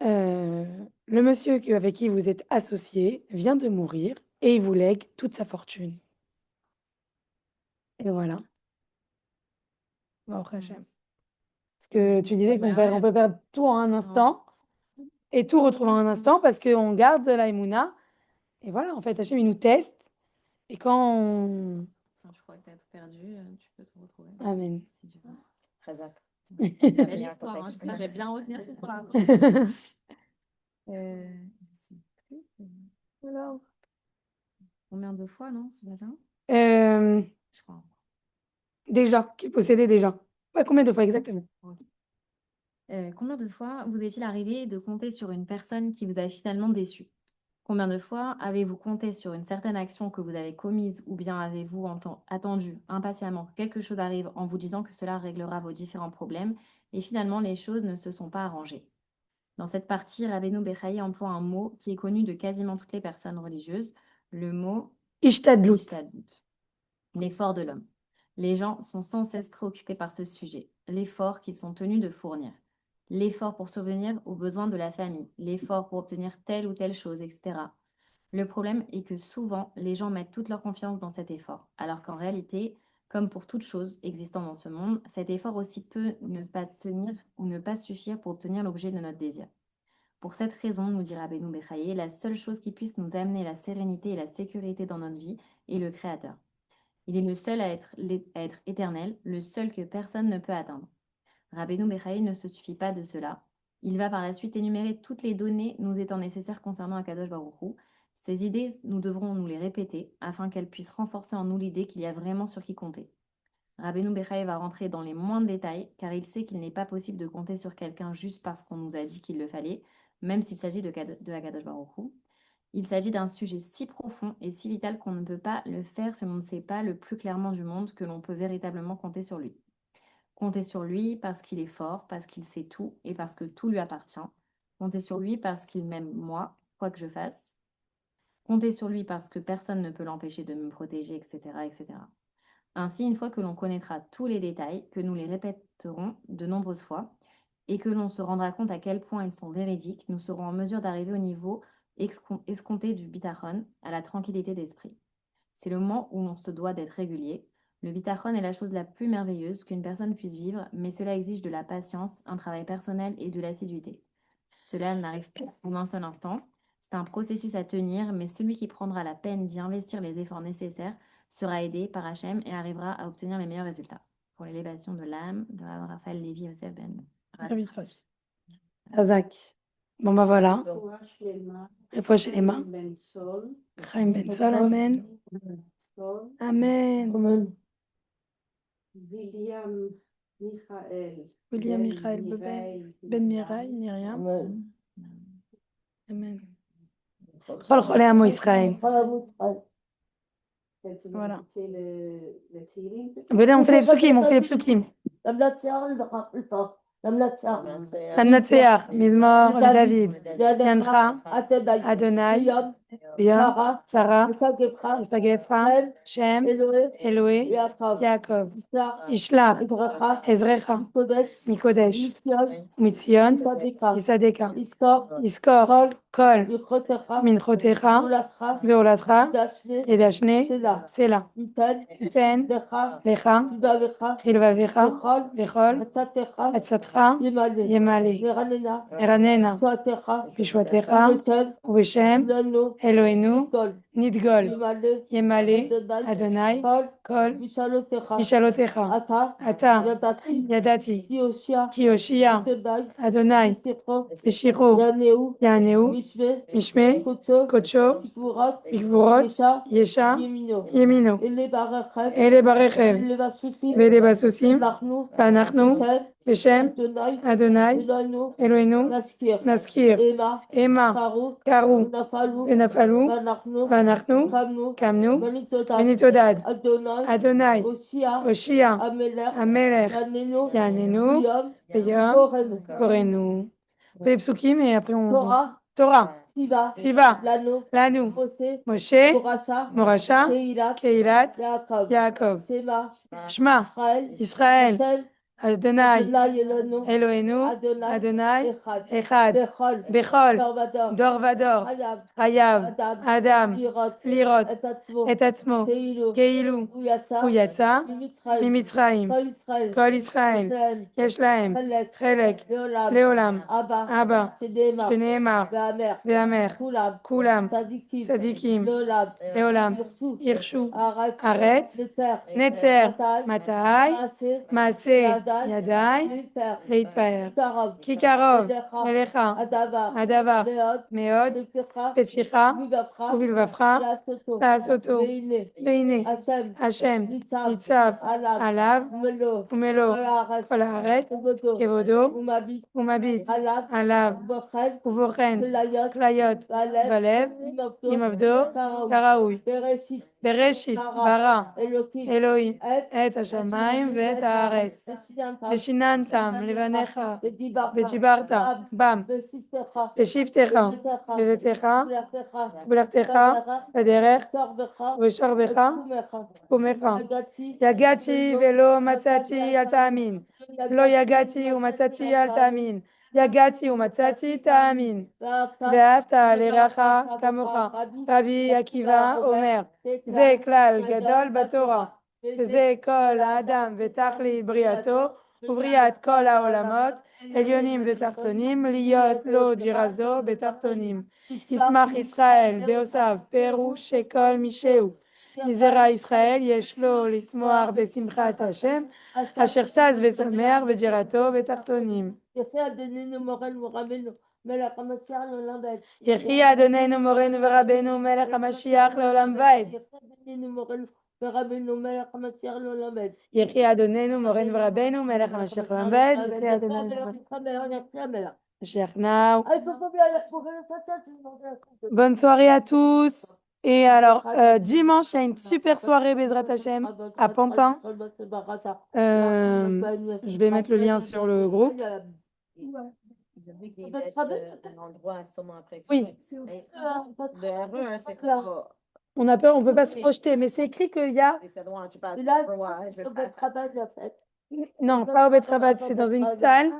Le monsieur avec qui vous êtes associé vient de mourir et il vous lègue toute sa fortune. Et voilà. Bon, Hachem. Parce que tu disais qu'on peut perdre tout en un instant et tout retrouver en un instant parce qu'on garde la Emouna. Et voilà, en fait, Hachem, il nous teste. Et quand on... Enfin, je crois que tu as tout perdu, tu peux te retrouver. Amen. Si tu veux. Très belle histoire, hein. Je vais bien retenir cette phrase. Je sais plus. Alors, combien de fois, non? C'est déjà? Je crois. Déjà, qu'il possédait déjà. Ouais, combien de fois exactement? Combien de fois vous est-il arrivé de compter sur une personne qui vous a finalement déçu? Combien de fois avez-vous compté sur une certaine action que vous avez commise ou bien avez-vous attendu impatiemment que quelque chose arrive en vous disant que cela réglera vos différents problèmes et finalement les choses ne se sont pas arrangées? Dans cette partie, Rabbeinu Bechaye emploie un mot qui est connu de quasiment toutes les personnes religieuses, le mot Ishtadlut. L'effort de l'homme. Les gens sont sans cesse préoccupés par ce sujet, l'effort qu'ils sont tenus de fournir, l'effort pour subvenir aux besoins de la famille, l'effort pour obtenir telle ou telle chose, etc. Le problème est que souvent, les gens mettent toute leur confiance dans cet effort, alors qu'en réalité, comme pour toute chose existant dans ce monde, cet effort aussi peut ne pas tenir ou ne pas suffire pour obtenir l'objet de notre désir. Pour cette raison, nous dit Rabbeinu Bechaye, la seule chose qui puisse nous amener la sérénité et la sécurité dans notre vie est le Créateur. Il est le seul à être éternel, le seul que personne ne peut atteindre. Rabbeinu Bechaye ne se suffit pas de cela. Il va par la suite énumérer toutes les données nous étant nécessaires concernant Akadosh Baruch Hu. Ces idées, nous devrons nous les répéter afin qu'elles puissent renforcer en nous l'idée qu'il y a vraiment sur qui compter. Rabbeinu Bechaye va rentrer dans les moindres détails car il sait qu'il n'est pas possible de compter sur quelqu'un juste parce qu'on nous a dit qu'il le fallait, même s'il s'agit de Akadosh Baruch Hu. Il s'agit d'un sujet si profond et si vital qu'on ne peut pas le faire si on ne sait pas le plus clairement du monde que l'on peut véritablement compter sur lui. Compter sur lui parce qu'il est fort, parce qu'il sait tout et parce que tout lui appartient. Compter sur lui parce qu'il m'aime moi, quoi que je fasse. Compter sur lui parce que personne ne peut l'empêcher de me protéger, etc., etc. Ainsi, une fois que l'on connaîtra tous les détails, que nous les répéterons de nombreuses fois et que l'on se rendra compte à quel point ils sont véridiques, nous serons en mesure d'arriver au niveau escompté du bitachon, à la tranquillité d'esprit. C'est le moment où l'on se doit d'être régulier. Le bitachon est la chose la plus merveilleuse qu'une personne puisse vivre, mais cela exige de la patience, un travail personnel et de l'assiduité. Cela n'arrive pas en un seul instant. C'est un processus à tenir, mais celui qui prendra la peine d'y investir les efforts nécessaires sera aidé par Hachem et arrivera à obtenir les meilleurs résultats. Pour l'élévation de l'âme de Raphaël Lévy Yosef Ben. Razak. Bon, bah voilà. Refoua Shelema. Chaim Ben Sol, Amen. Amen. William Michael Ben Mirai, Myriam. Amen. Chol Cholei Amo Israël. Voilà. On fait les psukim, Amnatseach, Mizmor, David, Yantra, Adonai, Bia, Sarah, Isagefra, Shem, Eloé, Yaakov, Ishlach, Ezrecha, Mikodesh, Mitzion, Isadeka, Iskor, Kol, Minchotecha, Veolatra, Edashne, Sela, Iten, Lecha, Chilvavecha, Vechol, Atzatcha, Yemale, Eranena, Bishwatecha, Ubeshem, Eloheinu, Nidgol, Yemale, Adonai, Kol, Mishalotecha, Ata, Yadati, Kioshia, Adonai, Beshiro, Yaneu, Mishme, Kocho, Mikvorot, Yesha, Yemino, Ele Barechev, Vele Basusim, Panachnu, Beshem, Adonai, Eloheinu, Naskir, Ema, Karu, Benafalou, Vanachnu, Kamnu, Benitodad, Adonai, Oshia, Amelech, Yanenu, Beyom, Korenu. Les psukim et après on. Torah, Siva, Lanu, Moshe, Morasha, Keilat, Yaakov, Shema, Israël, Adonai, Eloheinu, Adonai, Echad, Bechol, Dorvador, Hayav, Adam, Lirot, Etatzmo, Keilu, Uyatsa, Mimitzraim, Kol Israël, Yesh Lahem, Chelek, Leolam, Abba, Sheneemar, Ve'amer, Kulam, Tzadikim, Leolam, Irshu, Aretz, Netzer, Matai, Maaseh, Yadai, Leitpaer, Kikarov, Melecha, Adavar, Meod, Peficha, Uvilvafra, Laasoto, Veine, Hashem, Nitzav, Alav, Umelo, Kol Haaretz, Kevodo, Umabit, Alav, Uvochen, Klayot, Valev, Imavdo, Karaoui, Bereshit, Bara, Elohim, Et Hashamayim ואת הארץ, ושיננתם לבניך, ודיברת בם, בשבתך, בביתך, ובלכתך, בדרך, ובשוכבך, ובקומך. יגעתי ולא מצאתי, אל תאמין. לא יגעתי ומצאתי, אל תאמין. יגעתי ומצאתי, תאמין. ואהבת לרעך כמוך. רבי עקיבא אומר, זה כלל גדול בתורה. וזה כל האדם ותכלית בריאתו ובריאת כל העולמות, עליונים ותחתונים, להיות לו דירה זו בתחתונים. ישמח ישראל בעושיו, פירוש שכל מי שהוא מזרע ישראל יש לו לשמוח בשמחת השם, אשר שש ושמח ודירתו בתחתונים. יחי אדוננו מורנו ורבנו מלך המשיח לעולם ועד. ורבנו מלך המשיח לעולם ועד. יחי אדוננו מורנו ורבנו מלך המשיח לעולם ועד. יחי אדוננו Mashiach now. Bonne soirée à tous. Et alors, dimanche, il y a une super soirée Bezrat Hashem à Pantin. Je vais mettre le lien sur le groupe. Oui. On a peur, on ne peut pas se projeter, mais c'est écrit qu'il y a... Non, pas au Betrabat, c'est dans une salle.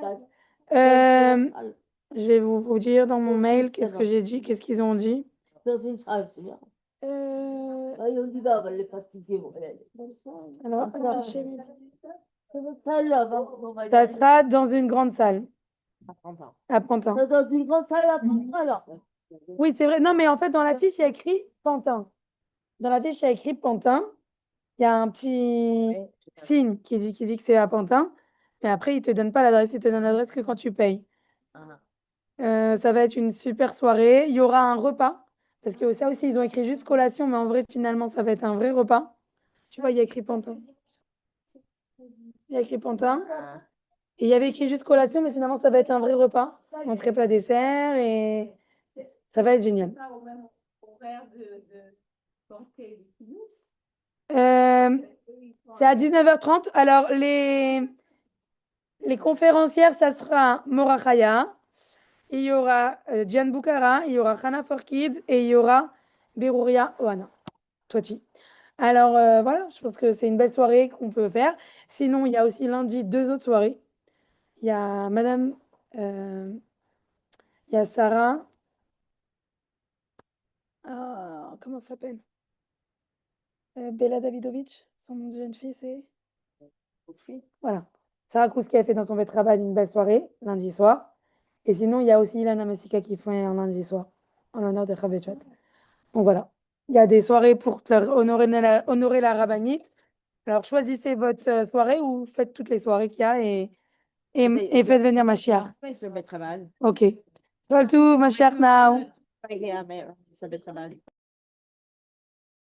Je vais vous dire dans mon mail qu'est-ce que j'ai dit, qu'est-ce qu'ils ont dit. Dans une salle, c'est bien. Alors, ça sera dans une grande salle. À Pantin. Dans une grande salle à Pantin, alors. Oui, c'est vrai. Non, mais en fait, dans la fiche, il y a écrit Pantin. Dans la fiche, il y a écrit Pantin. Il y a un petit signe qui dit que c'est à Pantin. Mais après, il ne te donne pas l'adresse. Il te donne l'adresse que quand tu payes. Ça va être une super soirée. Il y aura un repas. Parce que ça aussi, ils ont écrit juste collation. Mais en vrai, finalement, ça va être un vrai repas. Tu vois, il y a écrit Pantin. Il y a écrit Pantin. Et il y avait écrit juste collation. Mais finalement, ça va être un vrai repas. Entrée, plat, dessert. Et ça va être génial. C'est à 19h30. Alors, les conférencières, ça sera Morachaya, il y aura Diane Boukara, il y aura Hana for Kids et il y aura Berouria Oana. Toiti. Alors, voilà, je pense que c'est une belle soirée qu'on peut faire. Sinon, il y a aussi lundi 2 autres soirées. Il y a Madame, il y a Sarah. Comment ça s'appelle? Bella Davidovich, son nom de jeune fille, c'est voilà. Sarah Kouski a fait dans son Betrabat une belle soirée, lundi soir. Et sinon, il y a aussi Ilana Massika qui fait un lundi soir, en l'honneur de Chavetchat. Donc voilà. Il y a des soirées pour honorer la rabbinite. Alors choisissez votre soirée ou faites toutes les soirées qu'il y a et faites venir Mashiach. Ok. Tout Mashiach now.